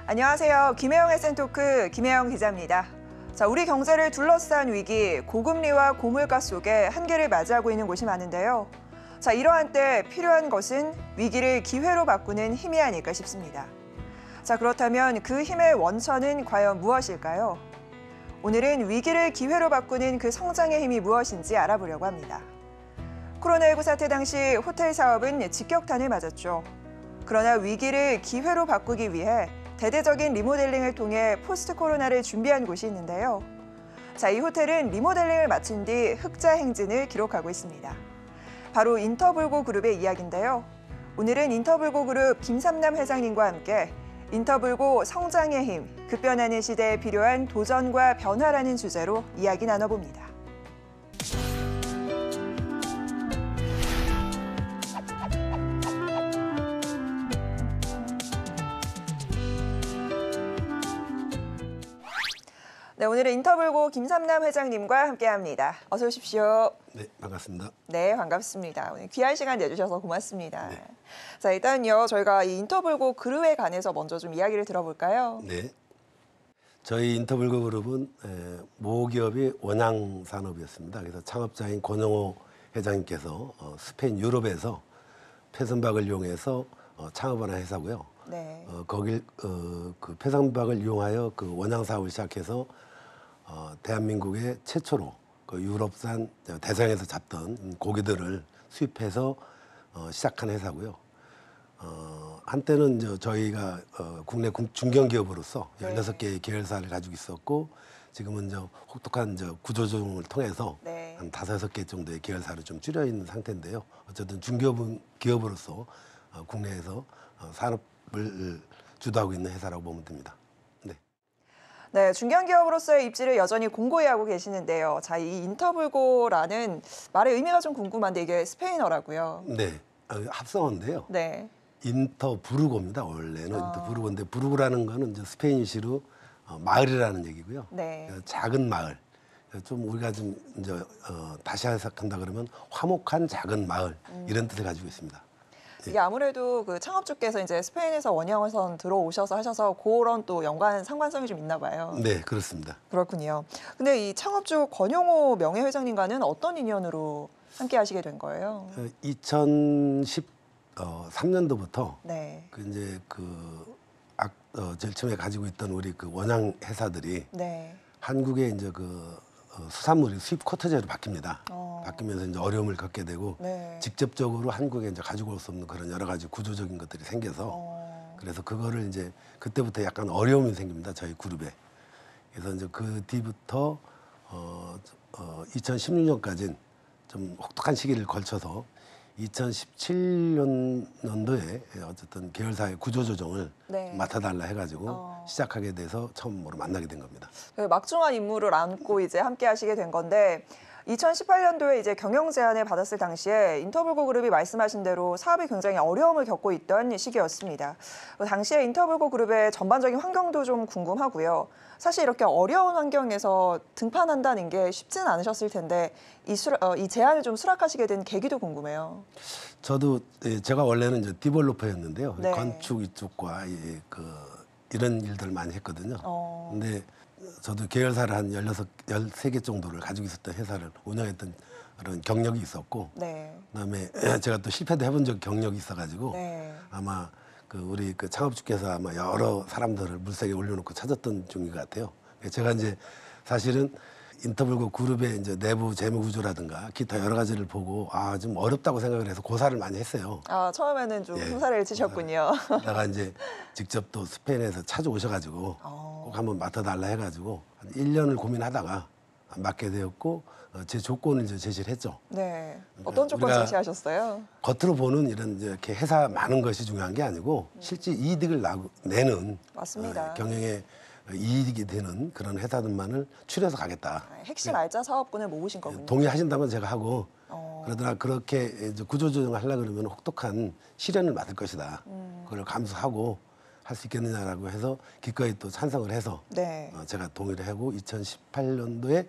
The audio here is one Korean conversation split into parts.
안녕하세요. 김혜영의 센토크 김혜영 기자입니다. 자, 우리 경제를 둘러싼 위기, 고금리와 고물가 속에 한계를 맞이하고 있는 곳이 많은데요. 자, 이러한 때 필요한 것은 위기를 기회로 바꾸는 힘이 아닐까 싶습니다. 자, 그렇다면 그 힘의 원천은 과연 무엇일까요? 오늘은 위기를 기회로 바꾸는 그 성장의 힘이 무엇인지 알아보려고 합니다. 코로나19 사태 당시 호텔 사업은 직격탄을 맞았죠. 그러나 위기를 기회로 바꾸기 위해 대대적인 리모델링을 통해 포스트 코로나를 준비한 곳이 있는데요. 자, 이 호텔은 리모델링을 마친 뒤 흑자 행진을 기록하고 있습니다. 바로 인터불고 그룹의 이야기인데요. 오늘은 인터불고 그룹 김삼남 회장님과 함께 인터불고 성장의 힘, 급변하는 시대에 필요한 도전과 변화라는 주제로 이야기 나눠봅니다. 네, 오늘은 인터불고 김삼남 회장님과 함께합니다. 어서 오십시오. 네, 반갑습니다. 네, 반갑습니다. 오늘 귀한 시간 내주셔서 고맙습니다. 네. 자, 일단요, 저희가 이 인터불고 그룹에 관해서 먼저 좀 이야기를 들어볼까요? 네, 저희 인터불고 그룹은 모기업이 원양 산업이었습니다. 그래서 창업자인 권영호 회장님께서 스페인 유럽에서 폐선박을 이용해서 창업한 회사고요. 네. 거길 그 폐선박을 이용하여 그 원양 사업을 시작해서 대한민국의 최초로 그 유럽산 대서양에서 잡던 고기들을 수입해서 시작한 회사고요. 한때는 저희가 국내 중견기업으로서 네. 16개의 계열사를 가지고 있었고 지금은 혹독한 구조조정을 통해서 네. 한 5-6개 정도의 계열사를 좀 줄여 있는 상태인데요. 어쨌든 중기업으로서 국내에서 산업을 주도하고 있는 회사라고 보면 됩니다. 네. 네, 중견기업으로서의 입지를 여전히 공고히 하고 계시는데요. 자, 이 인터불고라는 말의 의미가 좀 궁금한데 이게 스페인어라고요. 네, 합성어인데요. 네. 인터부르고입니다. 원래는 인터부르고인데 부르고라는 거는 이제 스페인시로 마을이라는 얘기고요. 네. 작은 마을. 좀 우리가 좀 다시 해석한다 그러면 화목한 작은 마을 이런 뜻을 가지고 있습니다. 이게 아무래도 그 창업주께서 이제 스페인에서 원양어선 들어오셔서 하셔서 그런 또 상관성이 좀 있나 봐요. 네, 그렇습니다. 그렇군요. 근데 이 창업주 권용호 명예회장님과는 어떤 인연으로 함께 하시게 된 거예요? 2013년도부터 네. 제일 처음에 가지고 있던 우리 그 원양 회사들이 네. 한국의 수산물이 수입 쿼터제로 바뀝니다. 바뀌면서 이제 어려움을 겪게 되고 네. 직접적으로 한국에 가지고 올 수 없는 그런 여러 가지 구조적인 것들이 생겨서 그래서 그거를 그때부터 약간 어려움이 생깁니다. 저희 그룹에. 그래서 그 뒤부터 2016년까지는 좀 혹독한 시기를 걸쳐서 2017년도에 어쨌든 계열사의 구조조정을 네. 맡아달라 해가지고 시작하게 돼서 처음으로 만나게 된 겁니다. 그 막중한 임무를 안고 이제 함께 하시게 된 건데 2018년도에 이제 경영 제안을 받았을 당시에 인터불고 그룹이 말씀하신 대로 사업이 굉장히 어려움을 겪고 있던 시기였습니다. 그 당시에 인터불고 그룹의 전반적인 환경도 좀 궁금하고요. 사실 이렇게 어려운 환경에서 등판한다는 게 쉽지는 않으셨을 텐데 이 제안을 좀 수락하시게 된 계기도 궁금해요. 저도 제가 원래는 디벨로퍼였는데요. 네. 건축 이쪽과 이런 일들을 많이 했거든요. 근데 저도 계열사를 한 13개 정도를 가지고 있었던 회사를 운영했던 그런 경력이 있었고 네. 그다음에 제가 또 실패도 해본 경력이 있어가지고 네. 아마 우리 창업주께서 아마 여러 사람들을 물색에 올려놓고 찾았던 중인 것 같아요. 제가 사실은 인터불고 그룹의 내부 재무 구조라든가 기타 여러 가지를 보고 좀 어렵다고 생각을 해서 고사를 많이 했어요. 처음에는 좀 후사를 치셨군요. 내가 직접 또 스페인에서 찾아오셔가지고 꼭 한번 맡아달라 해가지고 한 1년을 고민하다가 맡게 되었고 제 조건을 제시를 했죠. 네. 어떤 조건 제시하셨어요? 겉으로 보는 이렇게 회사 많은 것이 중요한 게 아니고 실제 이득을 내는 맞습니다. 경영에 이익이 되는 그런 회사들만을 추려서 가겠다. 핵심 알짜 사업군을 모으신 거군요. 동의하신다면 제가 하고 그러더나 그렇게 구조조정을 하려고 그러면 혹독한 시련을 맡을 것이다. 그걸 감수하고 할 수 있겠느냐라고 해서 기꺼이 또 찬성을 해서 네. 제가 동의를 하고 2018년도에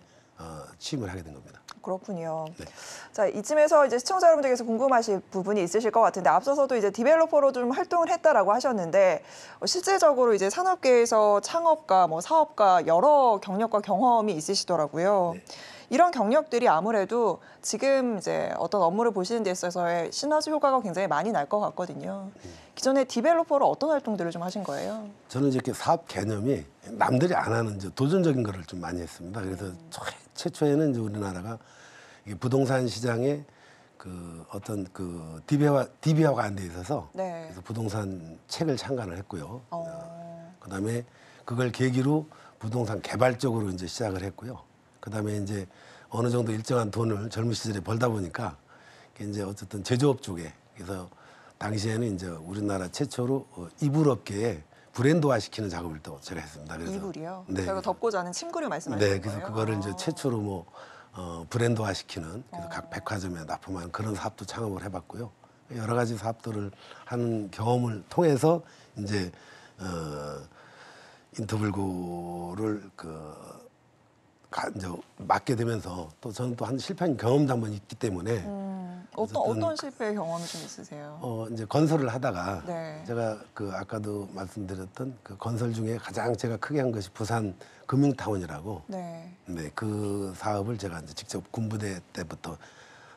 취임을 하게 된 겁니다. 그렇군요. 네. 자, 이쯤에서 이제 시청자 여러분들께서 궁금하실 부분이 있으실 것 같은데 앞서서도 이제 디벨로퍼로 좀 활동을 했다라고 하셨는데 실질적으로 이제 산업계에서 창업가, 뭐 사업가 여러 경력과 경험이 있으시더라고요. 네. 이런 경력들이 아무래도 지금 이제 어떤 업무를 보시는 데 있어서의 시너지 효과가 굉장히 많이 날 것 같거든요. 기존에 디벨로퍼로 어떤 활동들을 좀 하신 거예요? 저는 이렇게 사업 개념이 남들이 안 하는 이제 도전적인 거를 좀 많이 했습니다. 그래서 최초에는 이제 우리나라가 이게 부동산 시장에 그 어떤 그 DB화가 안 돼 있어서 네. 그래서 부동산 책을 창간을 했고요. 그다음에 그걸 계기로 부동산 개발 쪽으로 이제 시작을 했고요. 그다음에 이제 어느 정도 일정한 돈을 젊은 시절에 벌다 보니까 이제 어쨌든 제조업 쪽에 그래서 당시에는 이제 우리나라 최초로 이불업계에 브랜드화 시키는 작업을 또 제가 했습니다. 그래서 이불이요? 네. 저희가 덮고자 하는 침구를 말씀하시는 네, 그래서 거예요? 그거를 이제 최초로 뭐 브랜드화 시키는 그래서 각 백화점에 납품하는 그런 사업도 창업을 해봤고요. 여러 가지 사업들을 하는 경험을 통해서 이제 인터불고를 이제 맡게 되면서 또 저는 또 한 실패한 경험도 한번 있기 때문에 어떤 실패 경험이 좀 있으세요? 이제 건설을 하다가 네. 제가 그 아까도 말씀드렸던 그 건설 중에 가장 제가 크게 한 것이 부산 금융타운이라고 네. 네, 그 사업을 제가 이제 직접 군부대 때부터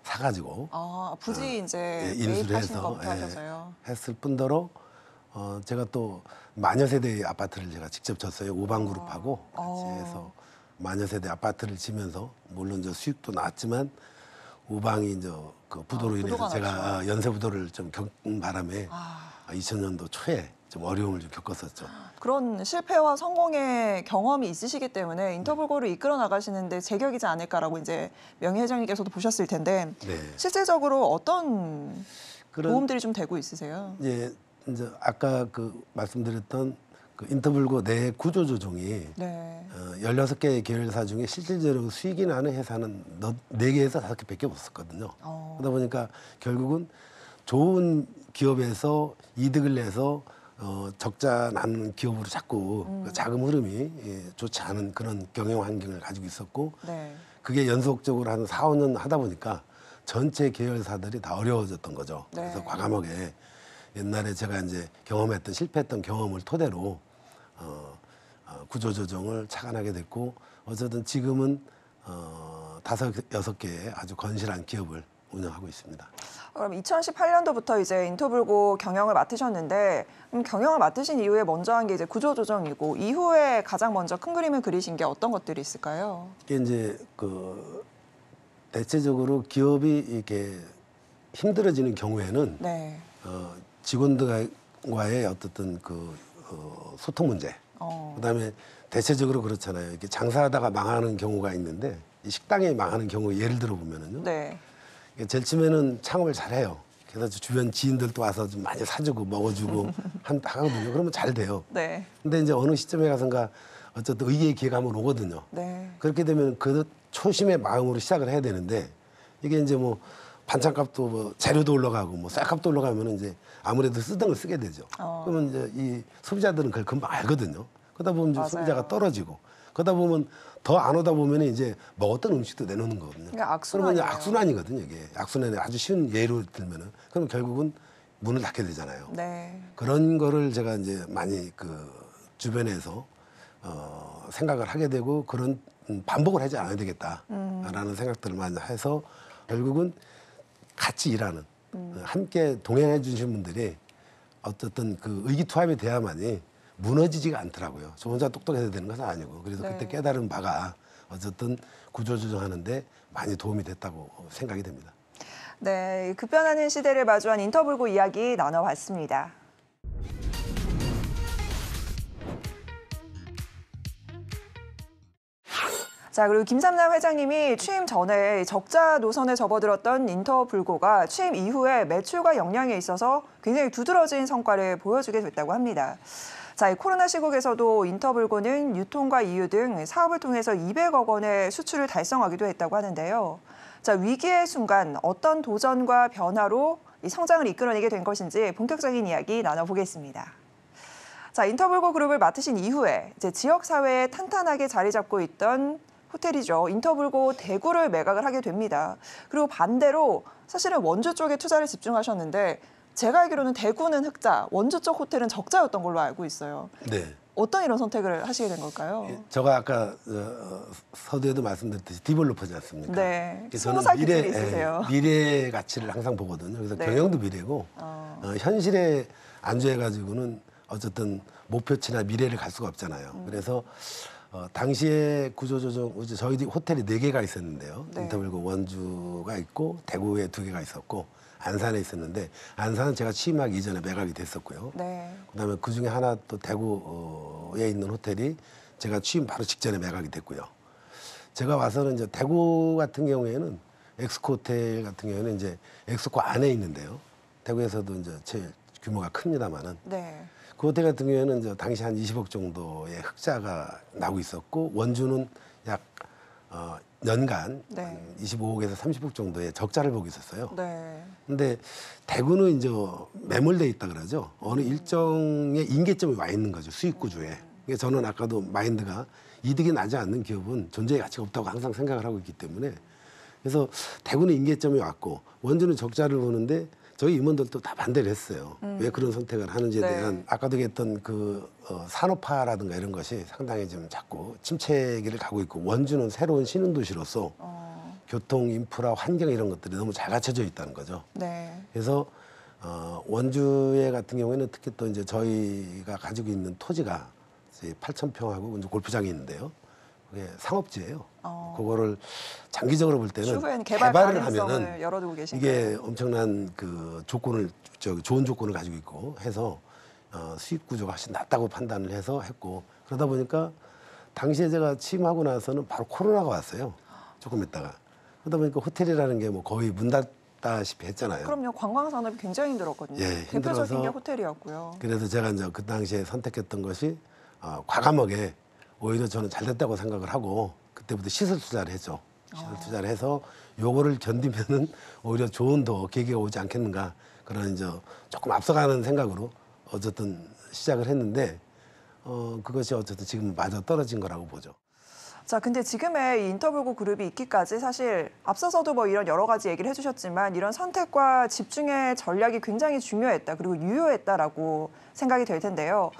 사가지고 아, 부지 이제 예, 인수를 매입하신 해서 것부터 하셔서요. 했을 뿐더러 제가 또 마녀 세대의 아파트를 제가 직접 졌어요. 오방그룹하고 같이 해서 마녀 세대 아파트를 지면서 물론 저 수익도 나왔지만 오방이 이제 그 부도로 인해서 부도가 제가 났죠. 연쇄 부도를 좀 겪은 바람에 2000년도 초에 좀 어려움을 좀 겪었었죠. 그런 실패와 성공의 경험이 있으시기 때문에 인터불고를 이끌어 나가시는데 제격이지 않을까라고 이제 명예 회장님께서도 보셨을 텐데 네. 실질적으로 어떤 그런 도움들이 좀 되고 있으세요? 이제 아까 그 말씀드렸던 그 인터불고 내 구조 조정이 네. 16개의 계열사 중에 실질적으로 수익이 나는 회사는 4개에서 5개밖에 없었거든요. 그러다 보니까 결국은 좋은 기업에서 이득을 내서 적자 나는 기업으로 자꾸 그 자금 흐름이 좋지 않은 그런 경영 환경을 가지고 있었고 네. 그게 연속적으로 한 4, 5년 하다 보니까 전체 계열사들이 다 어려워졌던 거죠. 네. 그래서 과감하게 옛날에 제가 이제 경험했던 실패했던 경험을 토대로 구조조정을 착안하게 됐고 어쨌든 지금은 5, 6개의 아주 건실한 기업을 운영하고 있습니다. 그럼 2018년도부터 이제 인터불고 경영을 맡으셨는데 경영을 맡으신 이후에 먼저 한 게 이제 구조조정이고 이후에 가장 먼저 큰 그림을 그리신 게 어떤 것들이 있을까요? 이게 이제 대체적으로 기업이 이렇게 힘들어지는 경우에는 네. 직원들과의 어떤 소통 문제. 그다음에 대체적으로 그렇잖아요. 이렇게 장사하다가 망하는 경우가 있는데 이 식당이 망하는 경우 예를 들어 보면은요. 네. 제일 처음에는 창업을 잘해요. 그래서 주변 지인들도 와서 좀 많이 사주고 먹어주고 하거든요. 그러면 잘 돼요. 네. 근데 이제 어느 시점에 가선가 어쨌든 의기의 기회감은 오거든요. 네. 그렇게 되면 그 초심의 마음으로 시작을 해야 되는데 이게 이제 뭐 반찬값도 뭐 재료도 올라가고 뭐 쌀값도 올라가면 이제 아무래도 쓰던 걸 쓰게 되죠. 그러면 이제 이 소비자들은 그걸 금방 알거든요. 그러다 보면 이제 맞아요. 소비자가 떨어지고 그러다 보면 더 안 오다 보면 이제 먹었던 음식도 내놓는 거거든요. 그러니까 그러면 이제 악순환이에요. 악순환이거든요. 이게 악순환이 아주 쉬운 예로 들면은 그럼 결국은 문을 닫게 되잖아요. 네. 그런 거를 제가 이제 많이 그 주변에서 생각을 하게 되고 그런 반복을 하지 않아야 되겠다라는 생각들을 많이 해서 결국은 같이 일하는 함께 동행해 주신 분들이 어쨌든 그 의기투합이 돼야만이 무너지지가 않더라고요. 저 혼자 똑똑해야 되는 것은 아니고 그래서 네. 그때 깨달은 바가 어쨌든 구조조정하는데 많이 도움이 됐다고 생각이 됩니다. 네, 급변하는 시대를 마주한 인터불고 이야기 나눠봤습니다. 자, 그리고 김삼남 회장님이 취임 전에 적자 노선에 접어들었던 인터불고가 취임 이후에 매출과 역량에 있어서 굉장히 두드러진 성과를 보여주게 됐다고 합니다. 자, 이 코로나 시국에서도 인터불고는 유통과 이유 등 사업을 통해서 200억 원의 수출을 달성하기도 했다고 하는데요. 자, 위기의 순간 어떤 도전과 변화로 이 성장을 이끌어내게 된 것인지 본격적인 이야기 나눠보겠습니다. 자, 인터불고 그룹을 맡으신 이후에 이제 지역 사회에 탄탄하게 자리 잡고 있던 호텔이죠. 인터불고 대구를 매각을 하게 됩니다. 그리고 반대로 사실은 원주 쪽에 투자를 집중하셨는데 제가 알기로는 대구는 흑자, 원주 쪽 호텔은 적자였던 걸로 알고 있어요. 네. 어떤 이런 선택을 하시게 된 걸까요? 제가 아까 서두에도 말씀드렸듯이 디벨로퍼지 않습니까? 네. 그래서 20살 기질이 있으세요. 미래 가치를 항상 보거든요. 그래서 네. 경영도 미래고 현실에 안주해가지고는 어쨌든 목표치나 미래를 갈 수가 없잖아요. 그래서 당시에 구조조정, 저희 호텔이 4개가 있었는데요. 네. 인터뷰고 원주가 있고 대구에 2개가 있었고 안산에 있었는데 안산은 제가 취임하기 이전에 매각이 됐었고요. 네. 그다음에 그 중에 하나 또 대구에 있는 호텔이 제가 취임 바로 직전에 매각이 됐고요. 제가 와서는 이제 대구 같은 경우에는 엑스코 호텔 같은 경우에는 이제 엑스코 안에 있는데요. 대구에서도 이제 제일 규모가 큽니다만은 네. 그 호텔 같은 경우에는 이제 당시 한 20억 정도의 흑자가 나고 있었고 원주는 약 연간 네. 25억에서 30억 정도의 적자를 보고 있었어요. 네. 근데 대구는 이제 매몰돼 있다 그러죠. 어느 일정의 임계점이 와 있는 거죠. 수익 구조에. 그래서 저는 아까도 마인드가 이득이 나지 않는 기업은 존재의 가치가 없다고 항상 생각을 하고 있기 때문에 그래서 대구는 임계점이 왔고 원주는 적자를 보는데 저희 임원들도 다 반대를 했어요. 왜 그런 선택을 하는지에 네. 대한 아까도 얘기했던 그 산업화라든가 이런 것이 상당히 좀 자꾸 침체기를 가고 있고 원주는 새로운 신흥도시로서 교통, 인프라, 환경 이런 것들이 너무 잘 갖춰져 있다는 거죠. 네. 그래서 원주에 같은 경우에는 특히 또 이제 저희가 가지고 있는 토지가 8,000평하고 이제 골프장이 있는데요. 그게 상업지예요. 그거를 장기적으로 볼 때는 추후에는 개발 개발을 가능성을 하면은 열어두고 계신 이게 거예요. 엄청난 그 조건을 좋은 조건을 가지고 있고 해서 수익 구조가 훨씬 낫다고 판단을 해서 했고 그러다 보니까 당시에 제가 취임하고 나서는 바로 코로나가 왔어요. 조금 있다가 그러다 보니까 호텔이라는 게 뭐 거의 문 닫다시피 했잖아요. 그럼요. 관광 산업이 굉장히 힘들었거든요. 예, 대표적인 힘들어서 게 호텔이었고요. 그래서 제가 이제 그 당시에 선택했던 것이 과감하게 오히려 저는 잘 됐다고 생각을 하고 그때부터 시설 투자를 했죠. 시설 투자를 해서 요거를 견디면은 오히려 좋은 더 계기가 오지 않겠는가 그런 이제 조금 앞서가는 생각으로 어쨌든 시작을 했는데 그것이 어쨌든 지금 마저 떨어진 거라고 보죠. 자, 근데 지금의 이 인터뷰고 그룹이 있기까지 사실 앞서서도 뭐 이런 여러 가지 얘기를 해주셨지만 이런 선택과 집중의 전략이 굉장히 중요했다. 그리고 유효했다라고 생각이 될 텐데요.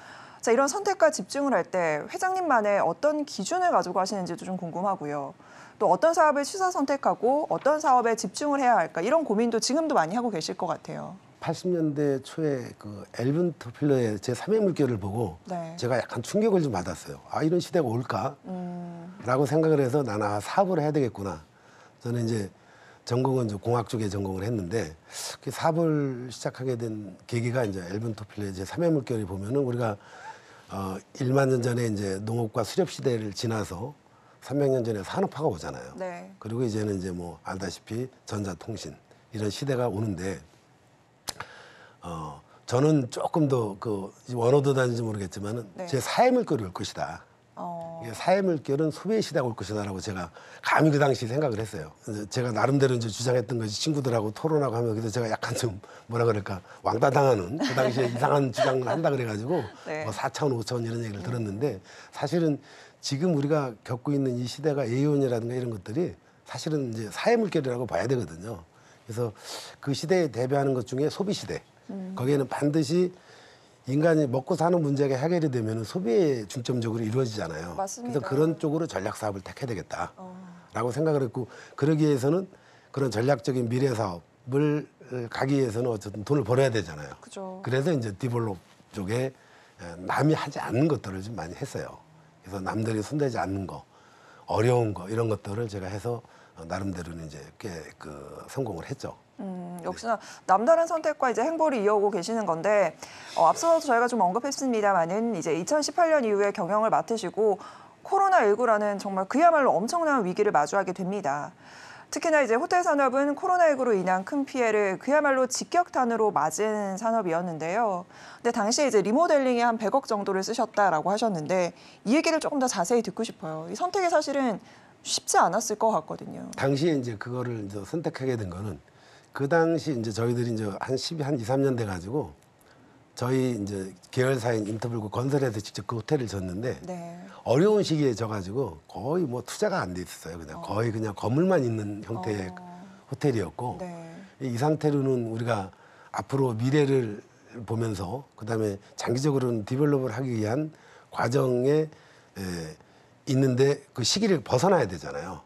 자, 이런 선택과 집중을 할 때 회장님만의 어떤 기준을 가지고 하시는지도 좀 궁금하고요. 또 어떤 사업을 취사 선택하고 어떤 사업에 집중을 해야 할까 이런 고민도 지금도 많이 하고 계실 것 같아요. 80년대 초에 그 엘븐 토필러의 제 3의 물결을 보고 네. 제가 약간 충격을 좀 받았어요. 아, 이런 시대가 올까? 라고 생각을 해서 나는 사업을 해야 되겠구나. 저는 이제 전공은 이제 공학 쪽에 전공을 했는데 그 사업을 시작하게 된 계기가 이제 엘븐 토필러의 제 3의 물결을 보면은 우리가 1만 년 전에 이제 농업과 수렵 시대를 지나서 300년 전에 산업화가 오잖아요. 네. 그리고 이제는 이제 뭐 알다시피 전자통신 이런 시대가 오는데 저는 조금 더 그 원어도 다닌지 모르겠지만은 네. 제 사회 물결이 올 것이다. 이게 사회 물결은 소비의 시대가 올 것이다라고 제가 감히 그 당시 생각을 했어요. 그래서 제가 나름대로 이제 주장했던 것이 친구들하고 토론하고 하면 그래서 제가 약간 좀 뭐라 그럴까 왕따당하는 그 당시에 이상한 주장을 한다 그래가지고 네. 뭐 4차원, 5차원 이런 얘기를 들었는데 사실은 지금 우리가 겪고 있는 이 시대가 AI론이라든가 이런 것들이 사실은 이제 사회 물결이라고 봐야 되거든요. 그래서 그 시대에 대비하는 것 중에 소비 시대. 거기에는 반드시 인간이 먹고 사는 문제가 해결이 되면 소비에 중점적으로 이루어지잖아요. 맞습니다. 그래서 그런 쪽으로 전략 사업을 택해야 되겠다라고 생각을 했고 그러기 위해서는 그런 전략적인 미래 사업을 가기 위해서는 어쨌든 돈을 벌어야 되잖아요. 그죠. 그래서 이제 디벨롭 쪽에 남이 하지 않는 것들을 좀 많이 했어요. 그래서 남들이 손대지 않는 거, 어려운 거 이런 것들을 제가 해서 나름대로는 이제 꽤 그 성공을 했죠. 역시나 남다른 선택과 이제 행보를 이어오고 계시는 건데 앞서도 저희가 좀 언급했습니다만은 이제 2018년 이후에 경영을 맡으시고 코로나19라는 정말 그야말로 엄청난 위기를 마주하게 됩니다. 특히나 이제 호텔 산업은 코로나19로 인한 큰 피해를 그야말로 직격탄으로 맞은 산업이었는데요. 근데 당시에 이제 리모델링에 한 100억 정도를 쓰셨다라고 하셨는데 이 얘기를 조금 더 자세히 듣고 싶어요. 이 선택이 사실은 쉽지 않았을 것 같거든요. 당시에 이제 그거를 이제 선택하게 된 거는 그 당시 이제 저희들이 이제 한 2, 3년 돼 가지고 저희 이제 계열사인 인터블고 건설에서 직접 그 호텔을 졌는데 네. 어려운 시기에 져가지고 거의 뭐 투자가 안 돼 있었어요. 그냥 거의 그냥 건물만 있는 형태의 호텔이었고 네. 이 상태로는 우리가 앞으로 미래를 보면서 그다음에 장기적으로는 디벨롭을 하기 위한 과정에 있는데 그 시기를 벗어나야 되잖아요.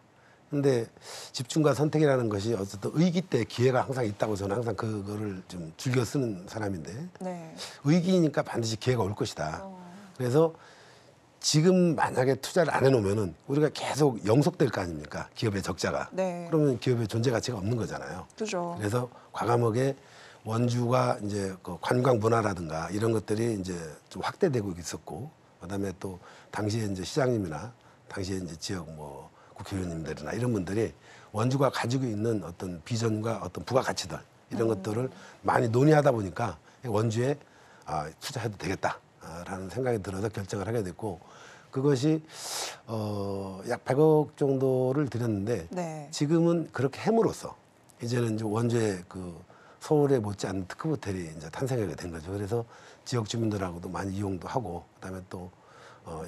근데 집중과 선택이라는 것이 어쨌든 의기 때 기회가 항상 있다고 저는 항상 그거를 좀 즐겨 쓰는 사람인데 네. 의기니까 반드시 기회가 올 것이다. 그래서 지금 만약에 투자를 안 해놓으면은 우리가 계속 영속될 거 아닙니까? 기업의 적자가. 네. 그러면 기업의 존재 가치가 없는 거잖아요. 그죠. 그래서 과감하게 원주가 이제 그 관광 문화라든가 이런 것들이 이제 좀 확대되고 있었고, 그다음에 또 당시에 이제 시장님이나 당시에 이제 지역 뭐 국회의원님들이나 이런 분들이 원주가 가지고 있는 어떤 비전과 어떤 부가가치들 이런 것들을 많이 논의하다 보니까 원주에 투자해도 되겠다라는 생각이 들어서 결정을 하게 됐고, 그것이 약 100억 정도를 들였는데 네. 지금은 그렇게 함으로써 이제는 이제 원주에 그 서울에 못지않은 특급 호텔이 이제 탄생하게 된 거죠. 그래서 지역 주민들하고도 많이 이용도 하고, 그다음에 또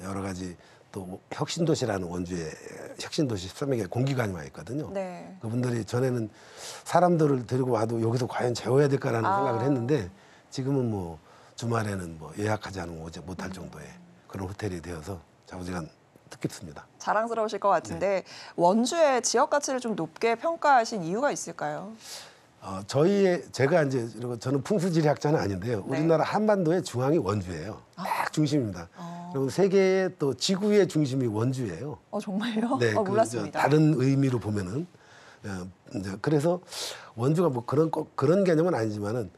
여러 가지 또 혁신도시라는 원주에 혁신도시 13개 공기관이 와 있거든요. 네. 그분들이 전에는 사람들을 데리고 와도 여기서 과연 재워야 될까라는 생각을 했는데 지금은 뭐 주말에는 뭐 예약하지 않으면 오지 못할 정도의 그런 호텔이 되어서 자부지간 뜻깊습니다. 자랑스러우실 것 같은데 원주의 지역 가치를 좀 높게 평가하신 이유가 있을까요? 제가 이제 저는 풍수지리학자는 아닌데요. 네. 우리나라 한반도의 중앙이 원주예요. 딱 중심입니다. 그리고 세계의 또 지구의 중심이 원주예요. 정말요? 네, 몰랐습니다. 다른 의미로 보면은 이제 그래서 원주가 뭐 그런 개념은 아니지만은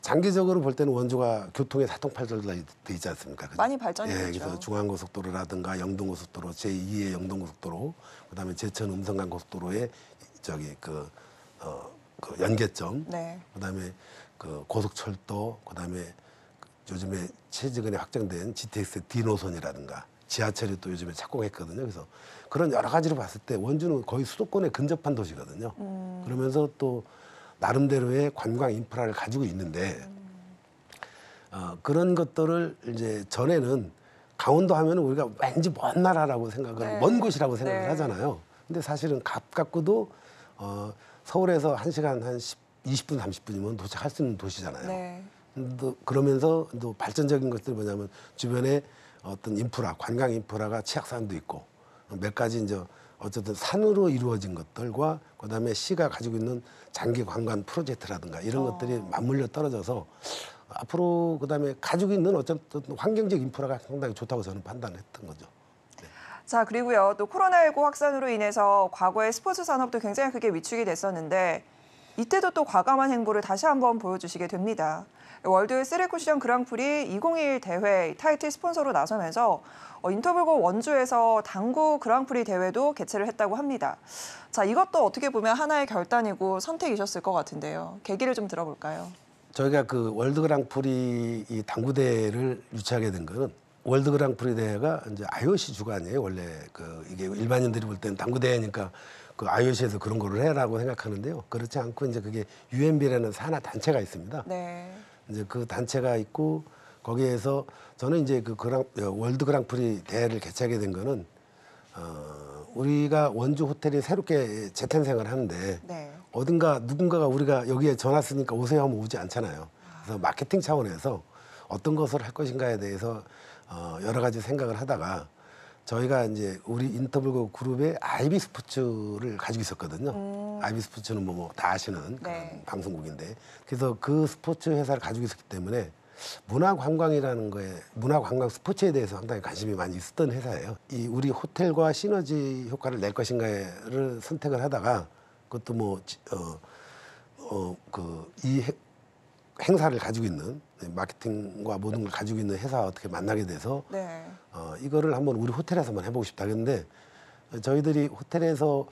장기적으로 볼 때는 원주가 교통의 사통팔달로 돼 있지 않습니까? 그죠? 많이 발전이 예, 됐죠. 그래서 중앙고속도로라든가 영동고속도로, 제2의 영동고속도로, 그다음에 제천 음성간고속도로의 그 연계점, 네. 그다음에 그 고속철도, 그다음에 요즘에 최근에 확정된 GTX D 노선이라든가 지하철이 또 요즘에 착공했거든요. 그래서 그런 여러 가지로 봤을 때 원주는 거의 수도권에 근접한 도시거든요. 그러면서 또 나름대로의 관광 인프라를 가지고 있는데 그런 것들을 이제 전에는 강원도 하면은 우리가 왠지 먼 나라라고 생각을 네. 먼 곳이라고 생각을 네. 하잖아요. 근데 사실은 가깝고도 서울에서 1시간 한 20분 30분이면 도착할 수 있는 도시잖아요. 네. 또 그러면서 또 발전적인 것들이 뭐냐면 주변에 어떤 인프라, 관광 인프라가 치악산도 있고 몇 가지 이제 어쨌든 산으로 이루어진 것들과 그다음에 시가 가지고 있는 장기 관광 프로젝트라든가 이런 것들이 맞물려 떨어져서 앞으로 그다음에 가지고 있는 어쨌든 환경적 인프라가 상당히 좋다고 저는 판단했던 거죠. 자, 그리고요. 또 코로나19 확산으로 인해서 과거에 스포츠 산업도 굉장히 크게 위축이 됐었는데 이때도 또 과감한 행보를 다시 한번 보여주시게 됩니다. 월드 쓰리쿠션 그랑프리 2021 대회 타이틀 스폰서로 나서면서 인터블고 원주에서 당구 그랑프리 대회도 개최를 했다고 합니다. 자, 이것도 어떻게 보면 하나의 결단이고 선택이셨을 것 같은데요. 계기를 좀 들어볼까요? 저희가 그 월드 그랑프리 이 당구 대회를 유치하게 된 거는 월드 그랑프리 대회가 이제 IOC 주관이에요. 원래 이게 일반인들이 볼 때는 당구 대회니까 그 IOC에서 그런 거를 해라고 생각하는데요. 그렇지 않고 이제 그게 UMB라는 산하 단체가 있습니다. 네. 이제 그 단체가 있고 거기에서 저는 이제 월드 그랑프리 대회를 개최하게 된 거는 우리가 원주 호텔이 새롭게 재탄생을 하는데 네. 어딘가 누군가가 우리가 여기에 전화 쓰니까 오세요 하면 오지 않잖아요. 그래서 마케팅 차원에서 어떤 것을 할 것인가에 대해서 여러 가지 생각을 하다가 저희가 이제 우리 인터블고 그룹의 아이비 스포츠를 가지고 있었거든요. 아이비 스포츠는 뭐 다 아시는 그런 네. 방송국인데 그래서 그 스포츠 회사를 가지고 있었기 때문에 문화관광이라는 거에 문화관광 스포츠에 대해서 상당히 관심이 많이 있었던 회사예요. 이 우리 호텔과 시너지 효과를 낼 것인가를 선택을 하다가 그것도 뭐 이 행사를 가지고 있는 마케팅과 모든 걸 가지고 있는 회사와 어떻게 만나게 돼서 네. 이거를 한번 우리 호텔에서 한번 해보고 싶다 그랬는데 저희들이 호텔에서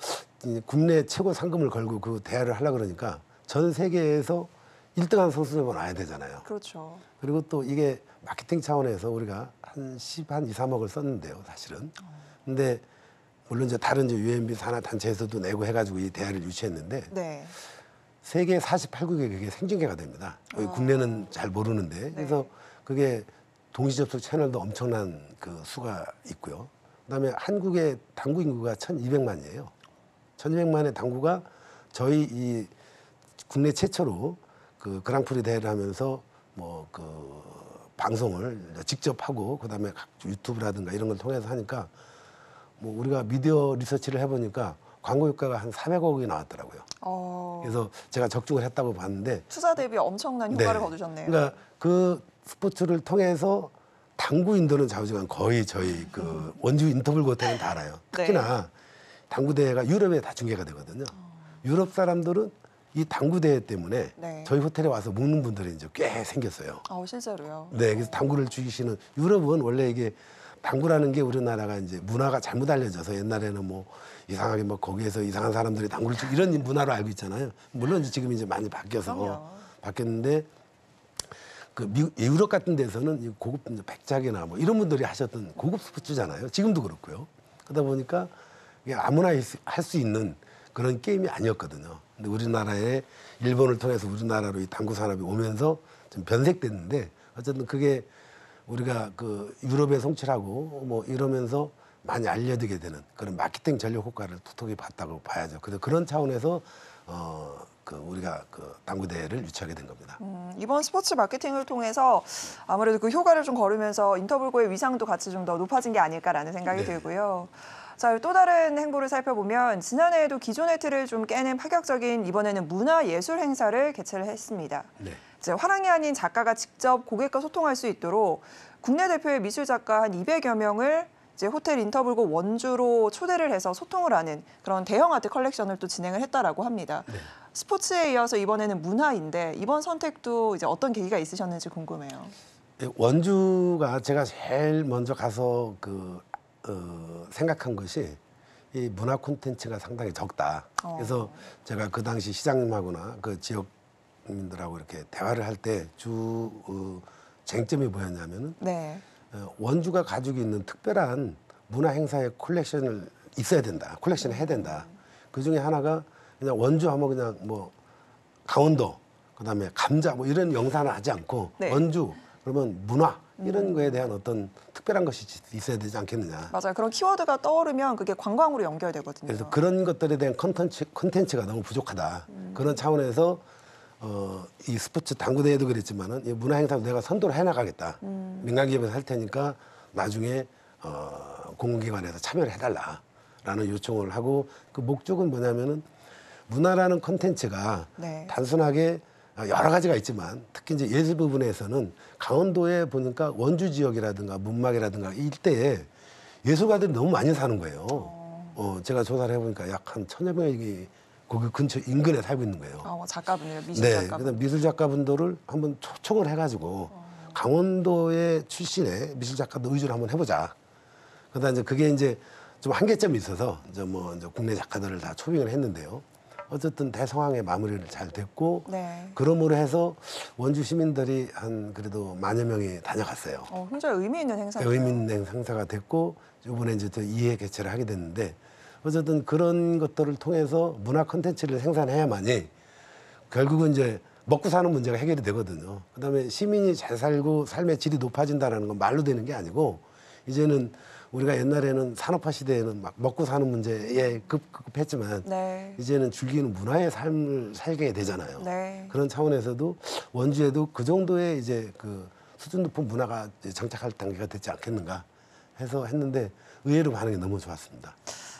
국내 최고 상금을 걸고 그 대회를 하려고 그러니까 전 세계에서 1등한 선수들만 와야 되잖아요. 그렇죠. 그리고 또 이게 마케팅 차원에서 우리가 한 2, 3억을 썼는데요, 사실은. 근데 물론 이제 다른 UMB 산하 단체에서도 내고 해가지고 이 대회를 유치했는데 네. 세계 48국에 그게 생중계가 됩니다. 여기 국내는 잘 모르는데 그래서 그게 동시 접속 채널도 엄청난 그 수가 있고요. 그다음에 한국의 당구 인구가 1,200만이에요. 1,200만의 당구가 저희 이 국내 최초로 그 그랑프리 대회를 하면서 뭐 그 방송을 직접 하고 그다음에 각 유튜브라든가 이런 걸 통해서 하니까 뭐 우리가 미디어 리서치를 해보니까 광고 효과가 한 400억이 나왔더라고요. 그래서 제가 적중을 했다고 봤는데 투자 대비 엄청난 효과를 네. 거두셨네요. 그러니까 그 스포츠를 통해서 당구 인도는 좌우지간 거의 저희 그 원주 인터블 호텔은 다 알아요. 특히나 당구 대회가 유럽에 다 중계가 되거든요. 유럽 사람들은 이 당구 대회 때문에 저희 호텔에 와서 묵는 분들이 이제 꽤 생겼어요. 실제로요? 네, 그래서 당구를 즐기시는 유럽은 원래 이게 당구라는 게 우리나라가 이제 문화가 잘못 알려져서 옛날에는 뭐 이상하게 뭐 거기에서 이상한 사람들이 당구를 치고 이런 문화로 알고 있잖아요. 물론 이제 지금 이제 많이 바뀌어서 바뀌었는데 그 유럽 같은 데서는 이 고급 백작이나 뭐 이런 분들이 하셨던 고급 스포츠잖아요. 지금도 그렇고요. 그러다 보니까 이게 아무나 할 수 있는 그런 게임이 아니었거든요. 근데 우리나라에 일본을 통해서 우리나라로 이 당구 산업이 오면서 좀 변색됐는데 어쨌든 그게 우리가 그 유럽에 송출하고 뭐 이러면서 많이 알려지게 되는 그런 마케팅 전략 효과를 톡톡히 봤다고 봐야죠. 그래서 그런 차원에서 그 우리가 그 당구 대회를 유치하게 된 겁니다. 이번 스포츠 마케팅을 통해서 아무래도 그 효과를 좀 거르면서 인터블고의 위상도 같이 좀 더 높아진 게 아닐까라는 생각이 들고요. 자, 또 다른 행보를 살펴보면 지난해에도 기존의 틀을 좀 깨는 파격적인 이번에는 문화예술 행사를 개최를 했습니다. 이제 화랑이 아닌 작가가 직접 고객과 소통할 수 있도록 국내 대표의 미술 작가 한 200여 명을 이제 호텔 인터블고 원주로 초대를 해서 소통을 하는 그런 대형 아트 컬렉션을 또 진행을 했다라고 합니다. 스포츠에 이어서 이번에는 문화인데 이번 선택도 이제 어떤 계기가 있으셨는지 궁금해요. 원주가 제가 제일 먼저 가서 생각한 것이 이 문화 콘텐츠가 상당히 적다. 그래서 제가 그 당시 시장님하고나 그 지역민들하고 이렇게 대화를 할 때 주 쟁점이 뭐였냐면은 원주가 가지고 있는 특별한 문화 행사의 콜렉션을 있어야 된다. 콜렉션을 해야 된다. 그 중에 하나가 그냥 원주 하면 그냥 뭐 강원도, 그다음에 감자 뭐 이런 영상을 하지 않고 원주 그러면 문화 이런 거에 대한 어떤 특별한 것이 있어야 되지 않겠느냐. 맞아요. 그런 키워드가 떠오르면 그게 관광으로 연결되거든요. 그래서 그런 것들에 대한 콘텐츠가 너무 부족하다. 그런 차원에서 이 스포츠 당구 대회도 그랬지만은 이 문화 행사도 내가 선도를 해나가겠다. 민간 기업에서 할 테니까 나중에 공공기관에서 참여를 해달라라는 요청을 하고 그 목적은 뭐냐면은 문화라는 콘텐츠가 단순하게 여러 가지가 있지만 특히 이제 예술 부분에서는 강원도에 보니까 원주 지역이라든가 문막이라든가 일대에 예술가들이 너무 많이 사는 거예요. 제가 조사를 해보니까 약 한 1,000여 명이 거기 근처 인근에 살고 있는 거예요. 작가분이요, 미술 작가분. 그래서 미술 작가분들을 한번 초청을 해가지고 강원도의 출신의 미술 작가도 의주를 한번 해보자. 그러다 이제 그게 이제 좀 한계점이 있어서 이제 국내 작가들을 다 초빙을 했는데요. 어쨌든 대성황의 마무리를 잘 됐고 그러므로 해서 원주 시민들이 한 그래도 10,000여 명이 다녀갔어요. 굉장히 의미 있는 행사죠. 의미 있는 행사가 됐고 이번에 이제 또 2회 개최를 하게 됐는데 어쨌든 그런 것들을 통해서 문화 콘텐츠를 생산해야만이 결국은 이제 먹고 사는 문제가 해결이 되거든요. 그다음에 시민이 잘 살고 삶의 질이 높아진다는 건 말로 되는 게 아니고 이제는 우리가 옛날에는 산업화 시대에는 막 먹고 사는 문제에 급급했지만 이제는 즐기는 문화의 삶을 살게 되잖아요. 그런 차원에서도 원주에도 그 정도의 이제 그 수준 높은 문화가 이제 정착할 단계가 됐지 않겠는가 해서 했는데 의외로 반응이 너무 좋았습니다.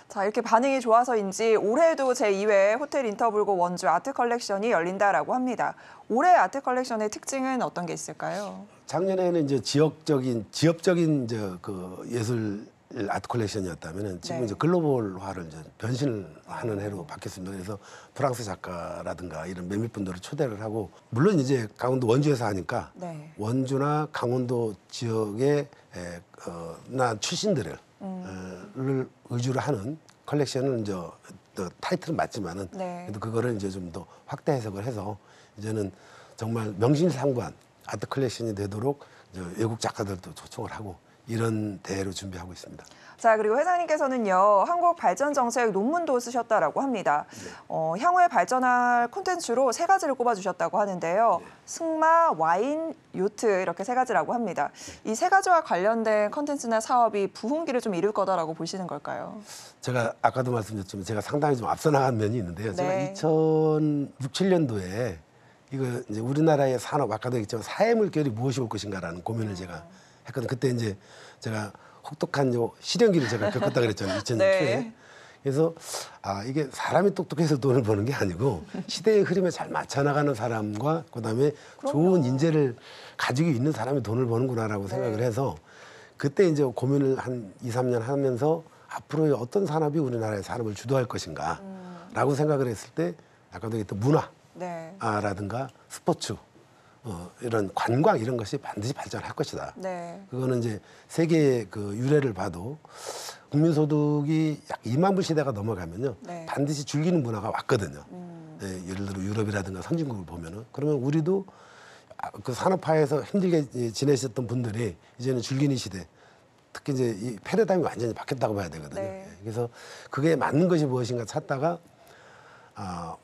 자, 이렇게 반응이 좋아서인지 올해도 제2회 호텔 인터블고 원주 아트 컬렉션이 열린다라고 합니다. 올해 아트 컬렉션의 특징은 어떤 게 있을까요? 작년에는 이제 지역적인 이제 그 예술 아트 컬렉션이었다면은 지금 이제 글로벌화를 이제 변신하는 해로 바뀌었습니다. 그래서 프랑스 작가라든가 이런 몇몇 분들을 초대를 하고 물론 이제 강원도 원주에서 하니까 원주나 강원도 지역의 나 출신들을 의주로 하는 컬렉션은 이제 타이틀은 맞지만은 그래도 그거를 이제 좀 더 확대 해석을 해서 이제는 정말 명실상부한 아트 컬렉션이 되도록 이제 외국 작가들도 초청을 하고 이런 대회로 준비하고 있습니다. 자, 그리고 회장님께서는요, 한국 발전 정책 논문도 쓰셨다라고 합니다. 향후에 발전할 콘텐츠로 3가지를 꼽아주셨다고 하는데요. 승마, 와인, 요트 이렇게 3가지라고 합니다. 이 3가지와 관련된 콘텐츠나 사업이 부흥기를 좀 이룰 거다라고 보시는 걸까요? 제가 아까도 말씀드렸지만 제가 상당히 좀 앞서 나간 면이 있는데요. 제가 네. 2006, 7년도에 이거 이제 우리나라의 산업 아까도 얘기했지만 사회 물결이 무엇이 올 것인가라는 고민을 제가 했거든요. 그때 이제 제가 혹독한 시련기를 제가 겪었다 그랬잖아요. 2000년 네. 초에. 그래서 이게 사람이 똑똑해서 돈을 버는 게 아니고 시대의 흐름에 잘 맞춰 나가는 사람과 그다음에 좋은 인재를 가지고 있는 사람이 돈을 버는구나라고 생각을 해서 그때 이제 고민을 한 2, 3년 하면서 앞으로의 어떤 산업이 우리나라의 산업을 주도할 것인가라고 생각을 했을 때 아까도 얘기했던 문화라든가 스포츠 이런 관광 이런 것이 반드시 발전할 것이다. 네. 그거는 이제 세계의 그 유래를 봐도 국민소득이 약 2만 불 시대가 넘어가면요. 반드시 즐기는 문화가 왔거든요. 예를 들어 유럽이라든가 선진국을 보면은 그러면 우리도 그 산업화에서 힘들게 지내셨던 분들이 이제는 즐기는 시대 특히 이제 이 패러다임이 완전히 바뀌었다고 봐야 되거든요. 그래서 그게 맞는 것이 무엇인가 찾다가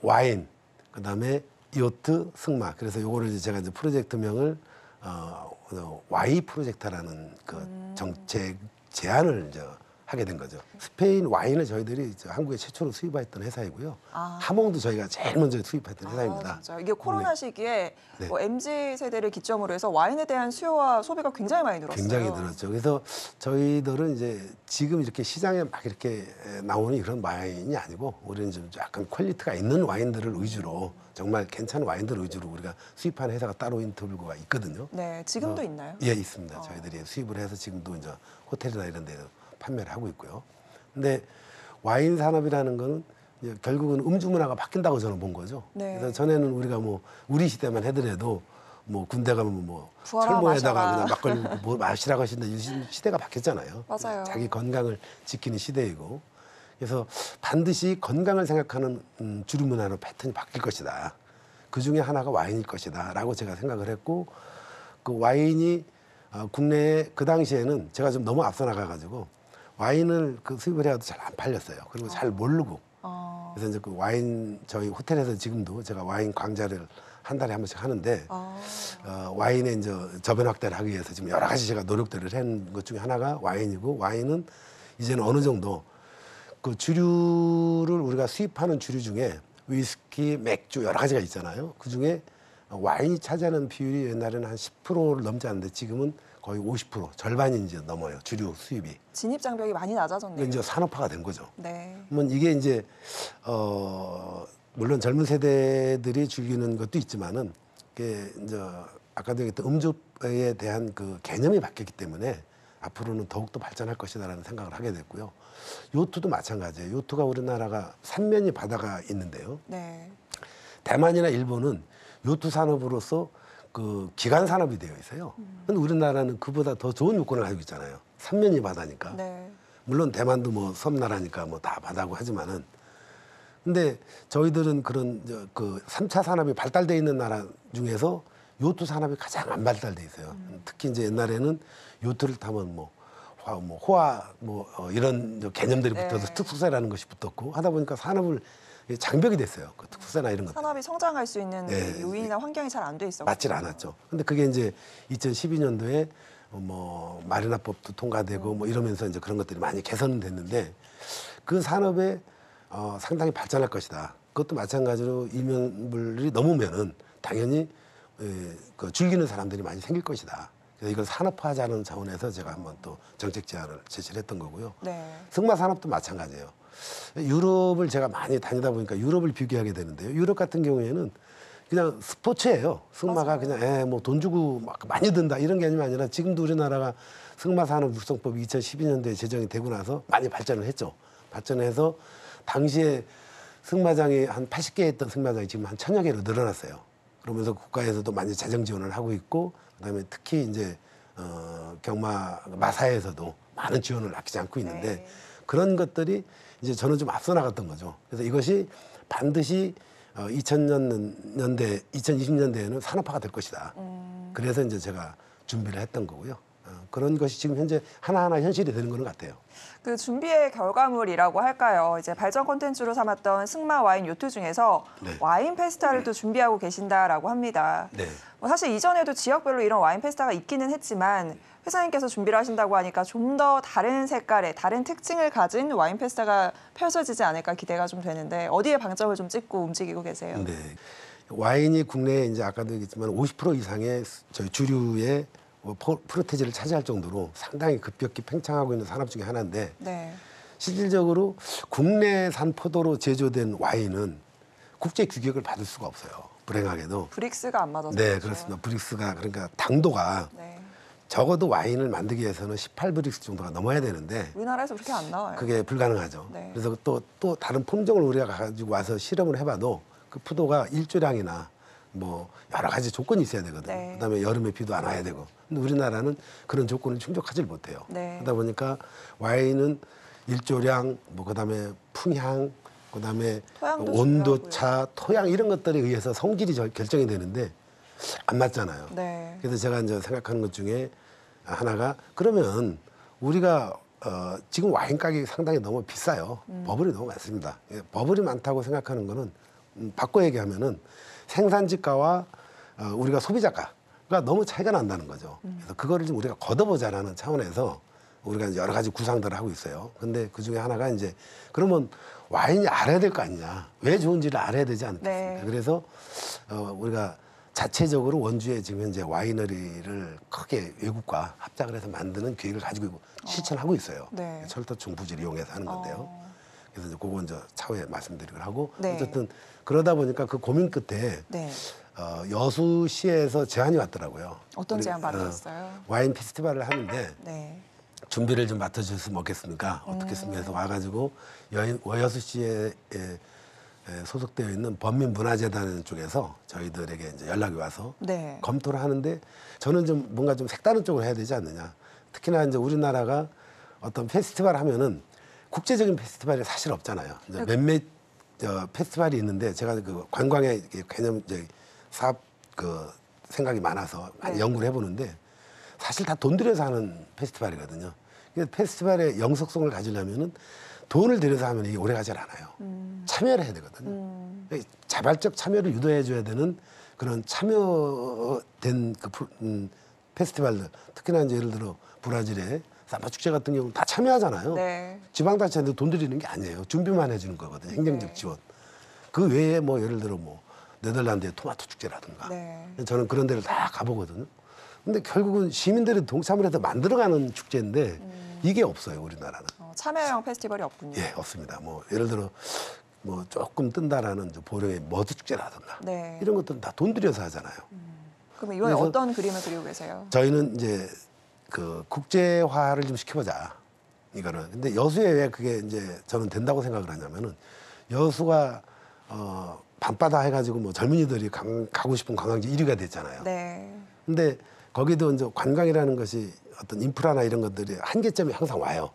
와인 그다음에 요트, 승마. 그래서 요거를 이제 제가 이제 프로젝트명을 Y 프로젝트라는 그 정책 제안을 이제 하게 된 거죠. 스페인 와인을 저희들이 이제 한국에 최초로 수입했던 회사이고요. 하몽도 저희가 제일 먼저 수입했던 회사입니다. 진짜 이게 코로나 시기에 네. MZ 세대를 기점으로 해서 와인에 대한 수요와 소비가 굉장히 많이 늘었어요. 굉장히 늘었죠. 그래서 저희들은 이제 지금 이렇게 시장에 막 이렇게 나오는 이런 와인이 아니고 우리는 좀 약간 퀄리티가 있는 와인들을 위주로 정말 괜찮은 와인들 위주로 우리가 수입하는 회사가 따로 인터뷰가 있거든요. 네, 지금도 있나요? 예, 있습니다. 저희들이 수입을 해서 지금도 이제 호텔이나 이런 데서 판매를 하고 있고요. 근데 와인 산업이라는 거는 이제 결국은 음주 문화가 바뀐다고 저는 본 거죠. 그래서 전에는 우리가 뭐 우리 시대만 해더라도 뭐 군대 가면 뭐 철모에다가 그냥 막걸리 뭐 마시라고 하신다. 요즘 시대가 바뀌었잖아요. 맞아요. 자기 건강을 지키는 시대이고. 그래서 반드시 건강을 생각하는 주류 문화로 패턴이 바뀔 것이다. 그 중에 하나가 와인일 것이다. 라고 제가 생각을 했고 그 와인이 국내에 그 당시에는 제가 좀 너무 앞서 나가가지고 와인을 그 수입을 해도 잘 안 팔렸어요. 그리고 잘 모르고. 그래서 이제 그 와인 저희 호텔에서 지금도 제가 와인 강좌를 한 달에 한 번씩 하는데 와인의 이제 저변 확대를 하기 위해서 지금 여러 가지 제가 노력들을 한 것 중에 하나가 와인이고 와인은 이제는 어느 정도 그 주류를 우리가 수입하는 주류 중에 위스키, 맥주 여러 가지가 있잖아요. 그 중에 와인이 차지하는 비율이 옛날에는 한 10%를 넘지 않는데 지금은 거의 50% 절반이 이제 넘어요. 주류 수입이. 진입 장벽이 많이 낮아졌네요. 이제 산업화가 된 거죠. 네. 그러면 이게 이제 물론 젊은 세대들이 즐기는 것도 있지만은 이게 이제 아까도 얘기했던 음주에 대한 그 개념이 바뀌었기 때문에 앞으로는 더욱더 발전할 것이다라는 생각을 하게 됐고요. 요트도 마찬가지예요. 요트가 우리나라가 삼면이 바다가 있는데요. 네. 대만이나 일본은 요트 산업으로서 그 기간 산업이 되어 있어요. 근데 우리나라는 그보다 더 좋은 요건을 가지고 있잖아요. 삼면이 바다니까. 네. 물론 대만도 뭐 섬나라니까 뭐 다 바다고 하지만은 근데 저희들은 그런 그 3차 산업이 발달돼 있는 나라 중에서 요트 산업이 가장 안 발달돼 있어요. 특히 이제 옛날에는 요트를 타면 호화 이런 개념들이 붙어서 특수세라는 것이 붙었고 하다 보니까 산업을 장벽이 됐어요. 그 특수세나 이런 것. 산업이 성장할 수 있는 요인이나 환경이 잘 안 돼 있어. 맞질 않았죠. 근데 그게 이제 2012년도에 뭐 마리나법도 통과되고 뭐 이러면서 이제 그런 것들이 많이 개선은 됐는데 그 산업에 상당히 발전할 것이다. 그것도 마찬가지로 일면불이 넘으면은 당연히 그 즐기는 사람들이 많이 생길 것이다. 그래서 이걸 산업화하자는 차원에서 제가 한번 또 정책 제안을 제시를 했던 거고요. 네. 승마 산업도 마찬가지예요. 유럽을 제가 많이 다니다 보니까 유럽을 비교하게 되는데요. 유럽 같은 경우에는 그냥 스포츠예요. 승마가 맞아요. 그냥 뭐 돈 주고 막 많이 든다 이런 개념이 아니라 지금도 우리나라가 승마 산업 육성법이 2012년도에 제정이 되고 나서 많이 발전을 했죠. 발전해서 당시에 승마장이 한 80개 했던 승마장이 지금 한 1000여 개로 늘어났어요. 그러면서 국가에서도 많이 재정 지원을 하고 있고 그다음에 특히 이제 경마 마사에서도 많은 지원을 아끼지 않고 있는데 그런 것들이 이제 저는 좀 앞서 나갔던 거죠. 그래서 이것이 반드시 2020년대에는 산업화가 될 것이다. 그래서 이제 제가 준비를 했던 거고요. 그런 것이 지금 현재 하나하나 현실이 되는 것 같아요. 그 준비의 결과물이라고 할까요? 이제 발전 콘텐츠로 삼았던 승마 와인 요트 중에서 네. 와인 페스타를 또 준비하고 계신다라고 합니다. 네. 뭐 사실 이전에도 지역별로 이런 와인 페스타가 있기는 했지만 회사님께서 준비를 하신다고 하니까 좀 더 다른 색깔의 다른 특징을 가진 와인 페스타가 펼쳐지지 않을까 기대가 좀 되는데 어디에 방점을 좀 찍고 움직이고 계세요? 네. 와인이 국내에 이제 아까도 얘기했지만 50% 이상의 저희 주류의 프로테지를 차지할 정도로 상당히 급격히 팽창하고 있는 산업 중에 하나인데 네. 실질적으로 국내산 포도로 제조된 와인은 국제 규격을 받을 수가 없어요. 불행하게도. 브릭스가 안 맞아서. 네, 그렇죠. 그렇습니다. 브릭스가 그러니까 당도가 네. 적어도 와인을 만들기 위해서는 18브릭스 정도가 넘어야 되는데 우리나라에서 그렇게 안 나와요. 그게 불가능하죠. 네. 그래서 또 다른 품종을 우리가 가지고 와서 실험을 해봐도 그 포도가 일조량이나 뭐 여러 가지 조건이 있어야 되거든요. 네. 그다음에 여름에 비도 안 와야 되고. 근데 우리나라는 그런 조건을 충족하지 못해요. 네. 그러다 보니까 와인은 일조량, 뭐 그다음에 풍향, 그다음에 토양도 온도차, 토양 이런 것들에 의해서 성질이 결정이 되는데 안 맞잖아요. 네. 그래서 제가 이제 생각하는 것 중에 하나가 그러면 우리가 지금 와인 가격이 상당히 너무 비싸요. 버블이 너무 많습니다. 예, 버블이 많다고 생각하는 거는 바꿔 얘기하면은 생산지가와 우리가 소비자가가 너무 차이가 난다는 거죠. 그래서 그거를 좀 우리가 걷어보자라는 차원에서 우리가 이제 여러 가지 구상들을 하고 있어요. 근데 그 중에 하나가 이제 그러면 와인이 알아야 될 거 아니냐. 왜 좋은지를 알아야 되지 않겠습니까? 네. 그래서 우리가 자체적으로 원주에 지금 현재 와이너리를 크게 외국과 합작을 해서 만드는 계획을 가지고 실천하고 있어요. 네. 철도청 부지를 이용해서 하는 건데요. 그래서 이제 그건 저 차후에 말씀드리기로 하고 네. 어쨌든 그러다 보니까 그 고민 끝에 네. 여수시에서 제안이 왔더라고요. 어떤 우리, 제안 받으셨어요? 와인 페스티벌을 하는데 네. 준비를 좀 맡아주셨으면 어떻겠습니까? 어떻겠습니까? 해서 와가지고 여수시에 소속되어 있는 범민문화재단 쪽에서 저희들에게 이제 연락이 와서 네. 검토를 하는데 저는 좀 뭔가 좀 색다른 쪽으로 해야 되지 않느냐. 특히나 이제 우리나라가 어떤 페스티벌 하면은 국제적인 페스티벌이 사실 없잖아요. 이제 몇몇 페스티벌이 있는데 제가 그 관광의 개념 사업 그 생각이 많아서 많이 네. 연구를 해보는데 사실 다 돈 들여서 하는 페스티벌이거든요. 그래서 페스티벌의 영속성을 가지려면은 돈을 들여서 하면 이게 오래가지 않아요. 참여를 해야 되거든요. 자발적 참여를 유도해줘야 되는 그런 참여된 그 페스티벌들, 특히나 이제 예를 들어 브라질의 삼바 축제 같은 경우는 다 참여하잖아요. 네. 지방자치한테 돈 들이는 게 아니에요. 준비만 해주는 거거든요. 행정적 네. 지원. 그 외에 뭐 예를 들어 뭐 네덜란드의 토마토 축제라든가. 네. 저는 그런 데를 다 가보거든요. 근데 결국은 시민들이 동참을 해서 만들어가는 축제인데 이게 없어요, 우리나라는. 참여형 페스티벌이 없군요. 예, 없습니다. 뭐 예를 들어 뭐 조금 뜬다라는 보령의 머드 축제라든가 네. 이런 것들은 다 돈 들여서 하잖아요. 그럼 이번에 그래서 어떤 그림을 그리고 계세요? 저희는 이제 그 국제화를 좀 시켜보자 이거는. 근데 여수에 왜 그게 이제 저는 된다고 생각을 하냐면은 여수가 밤바다 해가지고 뭐 젊은이들이 가고 싶은 관광지 1위가 됐잖아요. 네. 근데 거기도 이제 관광이라는 것이 어떤 인프라나 이런 것들이 한계점이 항상 와요.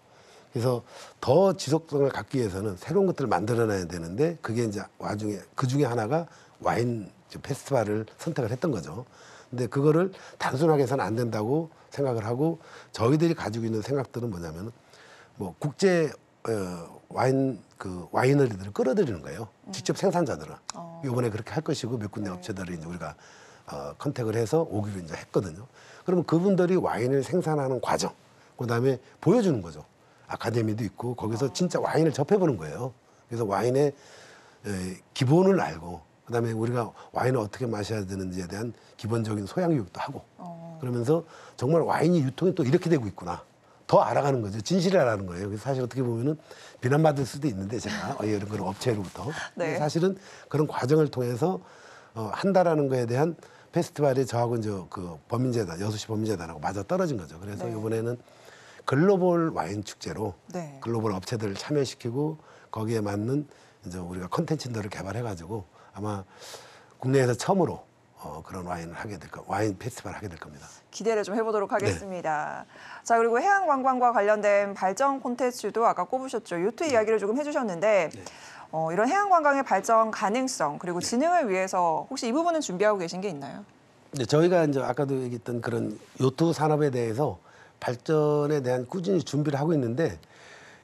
그래서 더 지속성을 갖기 위해서는 새로운 것들을 만들어내야 되는데 그게 이제 와중에 그 중에 하나가 와인 페스티벌을 선택을 했던 거죠. 근데 그거를 단순하게 해서는 안 된다고 생각을 하고 저희들이 가지고 있는 생각들은 뭐냐면은 뭐 국제 와인 와이너리들을 끌어들이는 거예요. 직접 생산자들은 이번에 그렇게 할 것이고 몇 군데 업체들을 이제 우리가 컨택을 해서 오기로 이제 했거든요. 그러면 그분들이 와인을 생산하는 과정, 그다음에 보여주는 거죠. 아카데미도 있고 거기서 진짜 와인을 접해보는 거예요. 그래서 와인의 기본을 알고 그다음에 우리가 와인을 어떻게 마셔야 되는지에 대한 기본적인 소양 교육도 하고 그러면서 정말 와인이 유통이 또 이렇게 되고 있구나. 더 알아가는 거죠. 진실을 알아가는 거예요. 그래서 사실 어떻게 보면은 비난받을 수도 있는데 제가 이런 그런 업체로부터 네. 근데 사실은 그런 과정을 통해서 한다라는 거에 대한 페스티벌에 저하고 이제 그 범민재단 여수시 범민재단하고 맞아 떨어진 거죠. 그래서 네. 이번에는 글로벌 와인 축제로 네. 글로벌 업체들을 참여시키고 거기에 맞는 이제 우리가 컨텐츠들을 개발해가지고 아마 국내에서 처음으로 그런 와인을 하게 될 와인 페스티벌을 하게 될 겁니다. 기대를 좀 해보도록 하겠습니다. 자, 그리고 해양관광과 관련된 발전 콘텐츠도 아까 꼽으셨죠. 요트 이야기를 조금 해주셨는데 이런 해양관광의 발전 가능성 그리고 진흥을 위해서 혹시 이 부분은 준비하고 계신 게 있나요? 네, 저희가 이제 아까도 얘기했던 그런 요트 산업에 대해서 발전에 대한 꾸준히 준비를 하고 있는데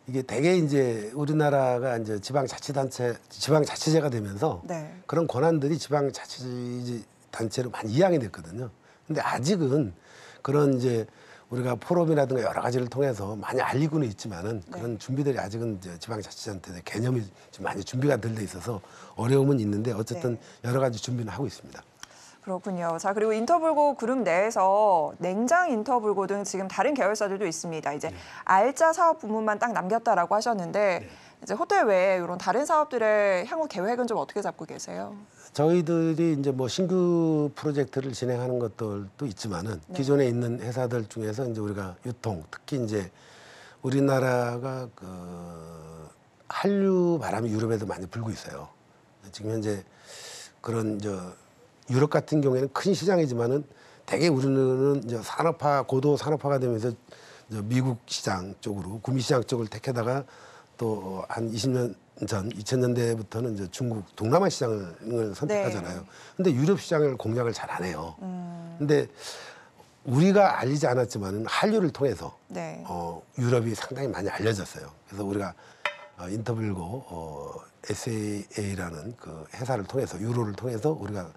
이게 대개 이제 우리나라가 이제 지방자치제가 되면서 네. 그런 권한들이 지방자치단체로 많이 이양이 됐거든요. 근데 아직은 그런 이제 우리가 포럼이라든가 여러 가지를 통해서 많이 알리고는 있지만은 그런 준비들이 아직은 이제 지방자치단체 개념이 좀 많이 준비가 덜 돼 있어서 어려움은 있는데 어쨌든 여러 가지 준비는 하고 있습니다. 그렇군요. 자, 그리고 인터불고 그룹 내에서 냉장 인터불고 등 지금 다른 계열사들도 있습니다. 이제 알짜 사업 부문만 딱 남겼다라고 하셨는데 이제 호텔 외에 이런 다른 사업들의 향후 계획은 좀 어떻게 잡고 계세요? 저희들이 이제 뭐 신규 프로젝트를 진행하는 것들도 있지만은 기존에 있는 회사들 중에서 이제 우리가 유통, 특히 이제 우리나라가 그 한류 바람이 유럽에도 많이 불고 있어요. 지금 현재 그런 유럽 같은 경우에는 큰 시장이지만은 대개 우리는 이제 고도 산업화가 되면서 미국 시장 쪽으로 구미 시장 쪽을 택하다가 또 한 20년 전 2000년대부터는 이제 중국 동남아 시장을 선택하잖아요. 근데 유럽 시장을 공략을 잘 안 해요. 근데 우리가 알리지 않았지만은 한류를 통해서 유럽이 상당히 많이 알려졌어요. 그래서 우리가 인터뷰고 SAA라는 그 회사를 통해서 유로를 통해서 우리가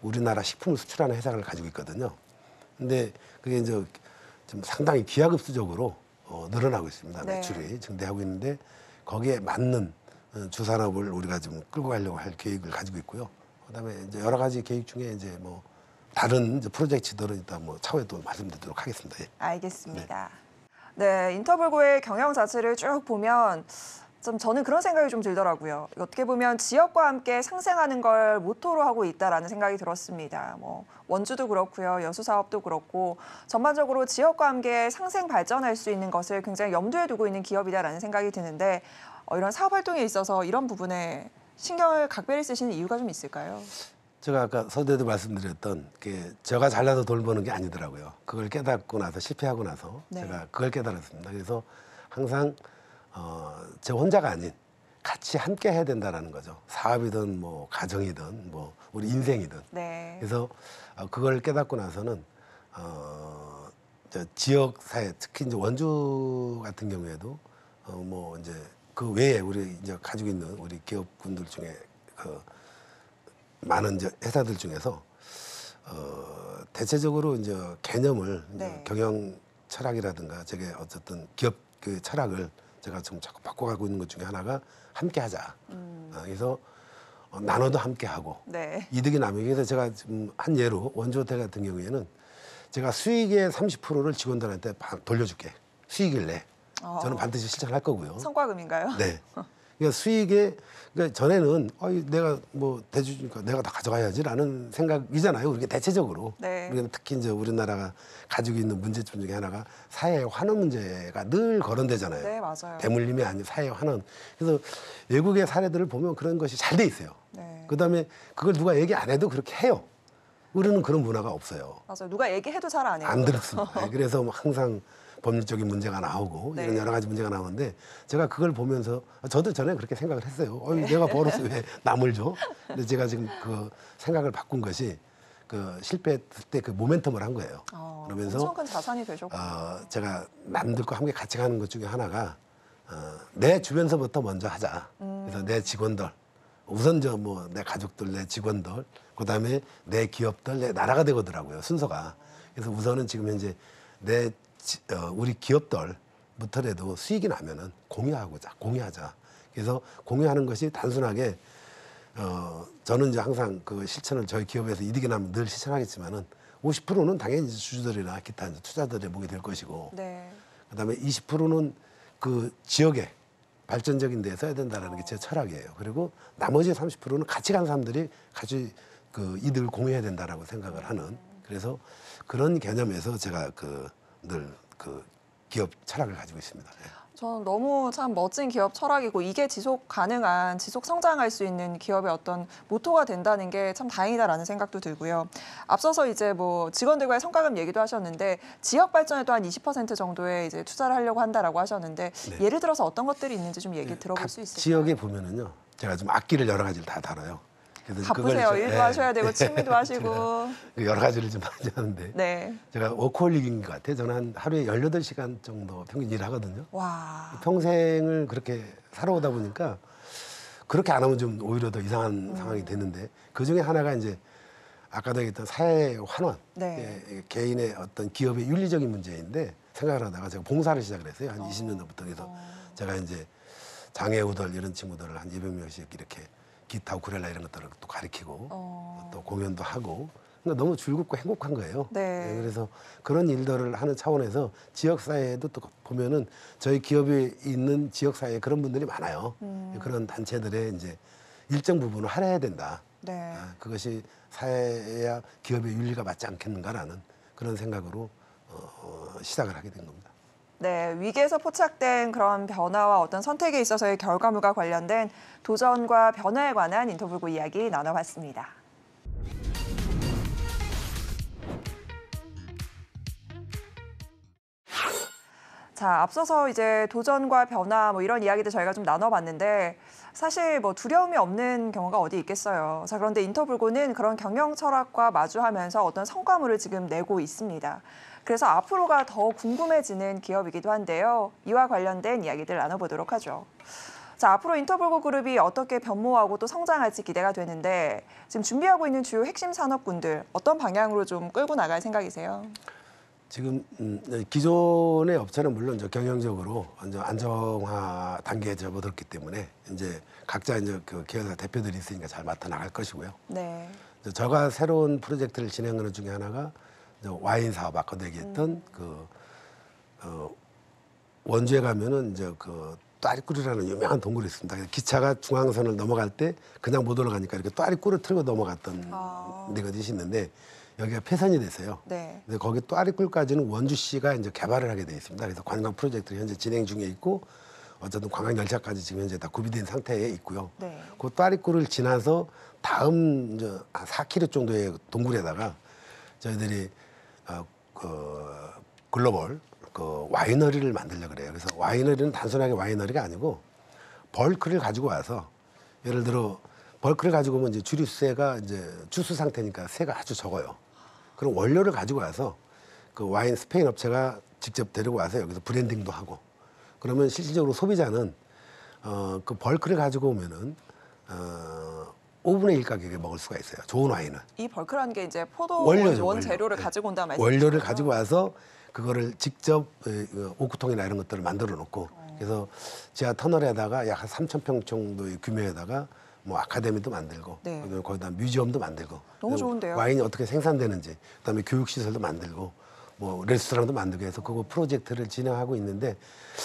우리나라 식품을 수출하는 회사를 가지고 있거든요. 근데 그게 이제 좀 상당히 기하급수적으로 늘어나고 있습니다. 매출이 증대하고 있는데 거기에 맞는 주산업을 우리가 좀 끌고 가려고 할 계획을 가지고 있고요. 그다음에 이제 여러 가지 계획 중에 이제 뭐 다른 이제 프로젝트들은 일단 뭐 차후에 또 말씀드리도록 하겠습니다. 예. 알겠습니다. 네, 인터불고의 경영 자체를 쭉 보면 좀 저는 그런 생각이 좀 들더라고요. 어떻게 보면 지역과 함께 상생하는 걸 모토로 하고 있다라는 생각이 들었습니다. 뭐 원주도 그렇고요, 여수 사업도 그렇고 전반적으로 지역과 함께 상생 발전할 수 있는 것을 굉장히 염두에 두고 있는 기업이다라는 생각이 드는데 이런 사업 활동에 있어서 이런 부분에 신경을 각별히 쓰시는 이유가 좀 있을까요? 제가 아까 서두에도 말씀드렸던 게 제가 잘나서 돈 버는 게 아니더라고요. 그걸 깨닫고 나서 실패하고 나서 제가 그걸 깨달았습니다. 그래서 항상 제 혼자가 아닌 같이 함께 해야 된다는 거죠. 사업이든 뭐 가정이든 뭐 우리 인생이든. 그래서 그걸 깨닫고 나서는 지역 사회 특히 이제 원주 같은 경우에도 뭐 이제 그 외에 우리 이제 가지고 있는 우리 기업군들 중에 그 많은 이제 회사들 중에서 대체적으로 이제 개념을 이제 경영 철학이라든가 저게 어쨌든 기업 그 철학을 제가 지금 자꾸 바꿔가고 있는 것 중에 하나가 함께하자. 그래서 나눠도 함께하고 이득이 나누기 위해서 제가 지금 한 예로 원주호텔 같은 경우에는 제가 수익의 30%를 직원들한테 돌려줄게. 수익을 내. 저는 반드시 실천할 거고요. 성과금인가요? 네. 그러니까 수익에 그러니까 전에는 내가 뭐 대주니까 내가 다 가져가야지라는 생각이잖아요. 우리가 대체적으로. 우리가 특히 이제 우리나라가 가지고 있는 문제점 중에 하나가 사회 환원 문제가 늘 거론되잖아요. 네, 맞아요. 대물림이 아닌 사회 환원. 그래서 외국의 사례들을 보면 그런 것이 잘 돼 있어요. 그다음에 그걸 누가 얘기 안 해도 그렇게 해요. 우리는 그런 문화가 없어요. 맞아요. 누가 얘기해도 잘 안 해요. 안 들었습니다. 그래서 항상 법률적인 문제가 나오고 이런 여러 가지 문제가 나오는데 제가 그걸 보면서 저도 전에 그렇게 생각을 했어요. 내가 벌어서 왜 남을 줘? 근데 제가 지금 그 생각을 바꾼 것이 그 실패했을 때 그 모멘텀을 한 거예요. 그러면서 엄청 큰 자산이 되셨고 제가 남들과 함께 같이 가는 것 중에 하나가 내 주변서부터 먼저 하자. 그래서 내 직원들 우선 내 가족들, 내 직원들, 그다음에 내 기업들, 내 나라가 되거더라고요. 순서가. 그래서 우선은 지금 현재 우리 기업들부터라도 수익이 나면은 공유하자. 그래서 공유하는 것이 단순하게 저는 이제 항상 그 실천을 저희 기업에서 이득이 나면 늘 실천하겠지만은 50%는 당연히 주주들이나 기타 이제 투자들의 목이 될 것이고, 그다음에 20%는 그 지역에 발전적인 데 써야 된다는 게 제 철학이에요. 그리고 나머지 30%는 같이 간 사람들이 같이 그 이득을 공유해야 된다라고 생각을 하는. 그래서 그런 개념에서 제가 늘 그 기업 철학을 가지고 있습니다. 저는 너무 참 멋진 기업 철학이고 이게 지속 가능한, 지속 성장할 수 있는 기업의 어떤 모토가 된다는 게 참 다행이다라는 생각도 들고요. 앞서서 이제 뭐 직원들과의 성과금 얘기도 하셨는데 지역 발전에도 한 20% 정도의 이제 투자를 하려고 한다라고 하셨는데 예를 들어서 어떤 것들이 있는지 좀 얘기 들어볼 수 있을까요? 지역에 보면은요, 제가 좀 악기를 여러 가지를 다 다뤄요. 그래서 바쁘세요. 그걸 일도 예. 하셔야 되고 취미도 하시고. 여러 가지를 좀 많이 하는데 네. 제가 워커홀릭인 것 같아요. 저는 한 하루에 18시간 정도 평균 일을 하거든요. 와. 평생을 그렇게 살아오다 보니까 그렇게 안 하면 좀 오히려 더 이상한 상황이 됐는데 그중에 하나가 이제 아까도 얘기했던 사회 환원, 네. 개인의 어떤 기업의 윤리적인 문제인데 생각을 하다가 제가 봉사를 시작을 했어요. 한 20년 전부터. 그래서 제가 이제 장애우들 이런 친구들을 한 200명씩 이렇게 기타 우쿨렐레 이런 것들을 또 가르치고 또 공연도 하고 그러니까 너무 즐겁고 행복한 거예요. 네. 그래서 그런 일들을 하는 차원에서 지역사회에도 또 보면은 저희 기업에 있는 지역사회에 그런 분들이 많아요. 그런 단체들의 이제 일정 부분을 할애해야 된다. 네. 그것이 사회야 기업의 윤리가 맞지 않겠는가라는 그런 생각으로 시작을 하게 된 겁니다. 네, 위기에서 포착된 그런 변화와 어떤 선택에 있어서의 결과물과 관련된 도전과 변화에 관한 인터뷰고 이야기 나눠봤습니다. 자, 앞서서 이제 도전과 변화 뭐 이런 이야기들 저희가 좀 나눠봤는데 사실 뭐 두려움이 없는 경우가 어디 있겠어요. 자, 그런데 인터블고는 그런 경영 철학과 마주하면서 어떤 성과물을 지금 내고 있습니다. 그래서 앞으로가 더 궁금해지는 기업이기도 한데요. 이와 관련된 이야기들 나눠보도록 하죠. 자, 앞으로 인터블고 그룹이 어떻게 변모하고 또 성장할지 기대가 되는데 지금 준비하고 있는 주요 핵심 산업군들 어떤 방향으로 좀 끌고 나갈 생각이세요? 지금 기존의 업체는 물론 이제 경영적으로 이제 안정화 단계에 접어들었기 때문에 이제 각자 이제 그 계열사 대표들이 있으니까 잘 맡아 나갈 것이고요. 네. 제가 새로운 프로젝트를 진행하는 중에 하나가 이제 와인 사업 아까도 얘기했던 원주에 가면은 이제 그 또아리꾸리라는 유명한 동굴이 있습니다. 기차가 중앙선을 넘어갈 때 그냥 못 올라가니까 이렇게 또아리꾸를 틀고 넘어갔던 데가 있는데 여기가 폐선이 됐어요. 네. 근데 거기 또아리꿀까지는 원주시가 이제 개발을 하게 돼 있습니다. 그래서 관광 프로젝트를 현재 진행 중에 있고 어쨌든 관광 열차까지 지금 현재 다 구비된 상태에 있고요. 네. 그 또아리꿀을 지나서 다음 이제 한 4km 정도의 동굴에다가 저희들이 글로벌 와이너리를 만들려고 그래요. 그래서 와이너리는 단순하게 와이너리가 아니고 벌크를 가지고 와서 예를 들어 벌크를 가지고 오면 이제 주류세가 이제 주수 상태니까 세가 아주 적어요. 그럼 원료를 가지고 와서 그 와인 스페인 업체가 직접 데리고 와서 여기서 브랜딩도 하고 그러면 실질적으로 소비자는 그 벌크를 가지고 오면은 5분의 1 가격에 먹을 수가 있어요. 좋은 와인을. 이 벌크라는 게 이제 포도 원료죠, 원재료를 원료. 가지고 온다는 말씀이시죠? 원료를 가지고 와서 그거를 직접 오크통이나 이런 것들을 만들어 놓고 그래서 지하 터널에다가 약 한 3,000평 정도의 규모에다가 뭐 아카데미도 만들고 네. 그다음에 거기다 뮤지엄도 만들고 너무 좋은데요? 와인이 어떻게 생산되는지 그다음에 교육시설도 만들고 뭐 레스토랑도 만들고 해서 그거 프로젝트를 진행하고 있는데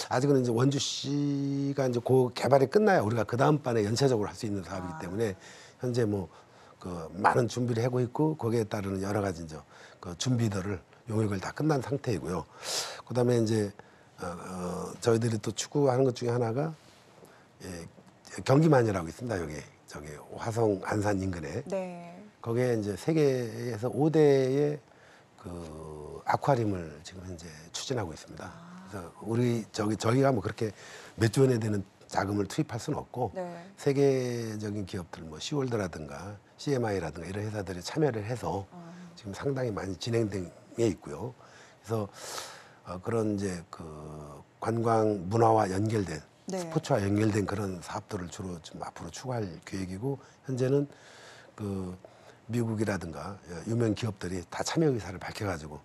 아직은 이제 원주시가 이제 그 개발이 끝나야 우리가 그 다음 반에 연차적으로 할 수 있는 사업이기 때문에 현재 뭐 그 많은 준비를 하고 있고 거기에 따르는 여러 가지 이제 그 준비들을 용역을 다 끝난 상태이고요. 그다음에 이제 저희들이 또 추구하는 것 중에 하나가 경기만이라고 있습니다. 여기 저기 화성 안산 인근에 네. 거기에 이제 세계에서 5대의 그 아쿠아리움을 지금 현재 추진하고 있습니다. 그래서 저희가 뭐 그렇게 몇 조 원에 되는 자금을 투입할 수는 없고 네. 세계적인 기업들 뭐 시월드라든가 CMI라든가 이런 회사들이 참여를 해서 지금 상당히 많이 진행돼 있고요. 그래서 그런 이제 그 관광 문화와 연결된 네. 스포츠와 연결된 그런 사업들을 주로 좀 앞으로 추구할 계획이고 현재는 그 미국이라든가 유명 기업들이 다 참여 의사를 밝혀가지고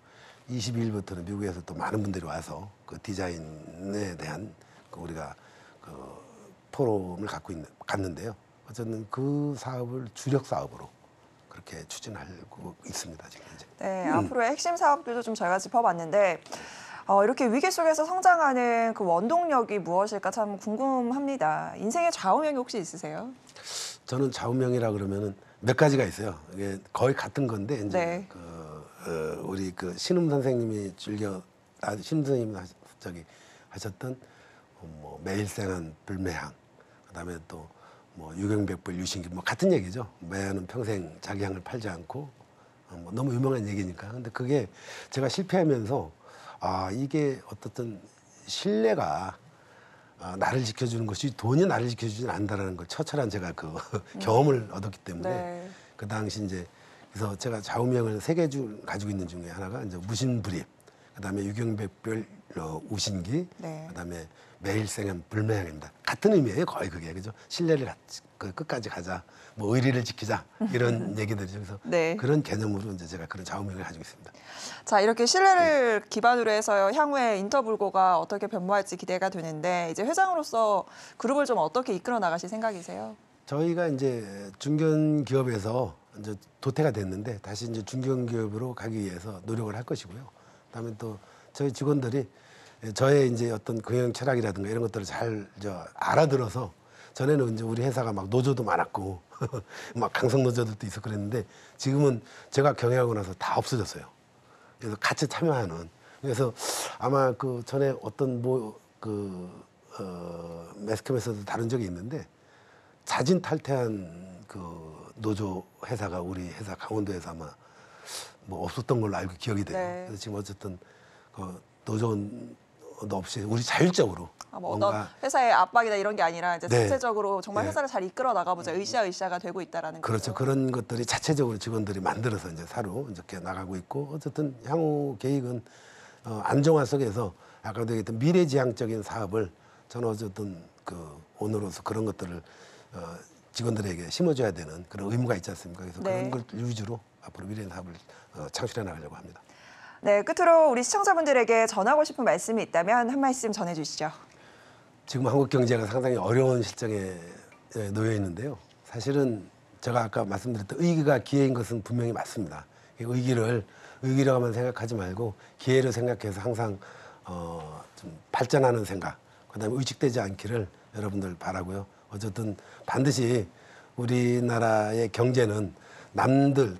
22일부터는 미국에서 또 많은 분들이 와서 그 디자인에 대한 그 우리가 그 포럼을 갔는데요. 어쨌든 그 사업을 주력 사업으로 그렇게 추진하고 있습니다. 지금 현재. 네, 앞으로의 핵심 사업들도 좀 저희가 짚어봤는데 이렇게 위기 속에서 성장하는 그 원동력이 무엇일까 참 궁금합니다. 인생의 좌우명이 혹시 있으세요? 저는 좌우명이라 그러면은 몇 가지가 있어요. 이게 거의 같은 건데 이제 네. 우리 그 신음 선생님이 신음 선생님이 하셨던 뭐 매일생한 불매향, 그다음에 또 뭐 유경백불 유신길 뭐 같은 얘기죠. 매화는 평생 자기 향을 팔지 않고 뭐 너무 유명한 얘기니까. 근데 그게 제가 실패하면서 이게 어떻든 신뢰가 나를 지켜주는 것이 돈이 나를 지켜주지는 않는다라는 걸 처철한 제가 그 경험을 얻었기 때문에 네. 그 당시 이제 그래서 제가 좌우명을 3개 가지고 있는 중에 하나가 이제 무신불입, 그다음에 유경백별 우신기, 네. 그다음에 매일생은 불매양입니다. 같은 의미예요, 거의 그게. 그죠? 신뢰를 끝까지 가자, 뭐 의리를 지키자 이런 얘기들이죠. 그래서 네. 그런 개념으로 이제 제가 그런 좌우명을 가지고 있습니다. 자, 이렇게 신뢰를 기반으로 해서 향후에 인터불고가 어떻게 변모할지 기대가 되는데 이제 회장으로서 그룹을 좀 어떻게 이끌어 나가실 생각이세요? 저희가 이제 중견기업에서 이제 도태가 됐는데 다시 이제 중견기업으로 가기 위해서 노력을 할 것이고요. 그다음에 또 저희 직원들이 저의 이제 어떤 경영 철학이라든가 이런 것들을 잘 알아들어서 전에는 이제 우리 회사가 막 노조도 많았고 막 강성 노조들도 있어 그랬는데 지금은 제가 경영하고 나서 다 없어졌어요. 그래서 같이 참여하는. 그래서 아마 그 전에 어떤 매스컴에서도 다룬 적이 있는데 자진 탈퇴한 그 노조 회사가 우리 회사 강원도에서 아마 뭐 없었던 걸로 알고 기억이 돼요. 네. 그래서 지금 어쨌든 그 노조도 없이 우리 자율적으로 뭐 어떤 회사의 압박이나 이런 게 아니라 이제 네. 자체적으로 정말 네. 회사를 잘 이끌어 나가보자 으쌰으쌰가 되고 있다라는 그렇죠. 거죠. 그런 것들이 자체적으로 직원들이 만들어서 이제 사로 이렇게 나가고 있고 어쨌든 향후 계획은 안정화 속에서 아까도 얘기했던 미래지향적인 사업을 저는 어쨌든 그 오너로서 그런 것들을 직원들에게 심어줘야 되는 그런 의무가 있지 않습니까? 그래서 네. 그런 걸 위주로 앞으로 미래 사업을 창출해 나가려고 합니다. 네, 끝으로 우리 시청자분들에게 전하고 싶은 말씀이 있다면 한 말씀 전해주시죠. 지금 한국 경제가 상당히 어려운 실정에 놓여 있는데요. 사실은 제가 아까 말씀드렸던 의기가 기회인 것은 분명히 맞습니다. 의기라고만 생각하지 말고 기회로 생각해서 항상 좀 발전하는 생각, 그다음에 의식되지 않기를 여러분들 바라고요. 어쨌든 반드시 우리나라의 경제는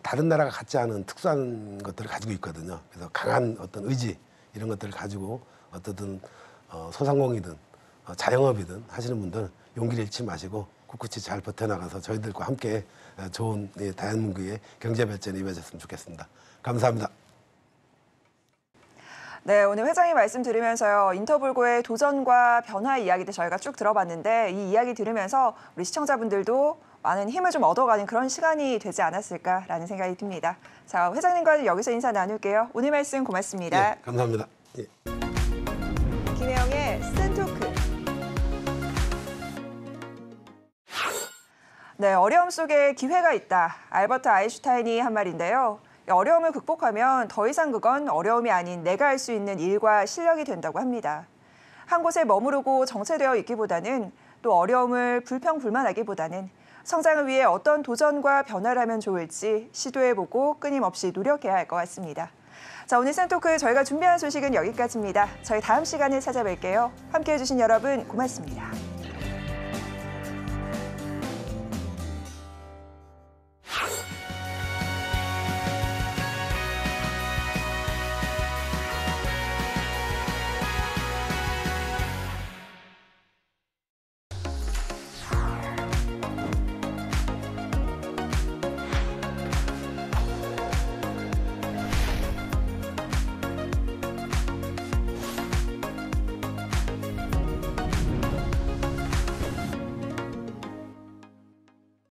다른 나라가 갖지 않은 특수한 것들을 가지고 있거든요. 그래서 강한 어떤 의지 이런 것들을 가지고 어떻든 소상공이든 자영업이든 하시는 분들 용기를 잃지 마시고 꿋꿋이 잘 버텨나가서 저희들과 함께 좋은 대한민국의 경제 발전이 이루어졌으면 좋겠습니다. 감사합니다. 네, 오늘 회장님 말씀 들으면서요. 인터불고의 도전과 변화 이야기들 저희가 쭉 들어봤는데 이 이야기 들으면서 우리 시청자분들도 많은 힘을 좀 얻어가는 그런 시간이 되지 않았을까라는 생각이 듭니다. 자, 회장님과는 여기서 인사 나눌게요. 오늘 말씀 고맙습니다. 예, 감사합니다. 예. 김혜영의 스탠토크. 네, 어려움 속에 기회가 있다. 알버트 아인슈타인이 한 말인데요. 어려움을 극복하면 더 이상 그건 어려움이 아닌 내가 할 수 있는 일과 실력이 된다고 합니다. 한 곳에 머무르고 정체되어 있기보다는 또 어려움을 불평불만하기보다는 성장을 위해 어떤 도전과 변화를 하면 좋을지 시도해보고 끊임없이 노력해야 할 것 같습니다. 자, 오늘 센토크 저희가 준비한 소식은 여기까지입니다. 저희 다음 시간에 찾아뵐게요. 함께해 주신 여러분 고맙습니다.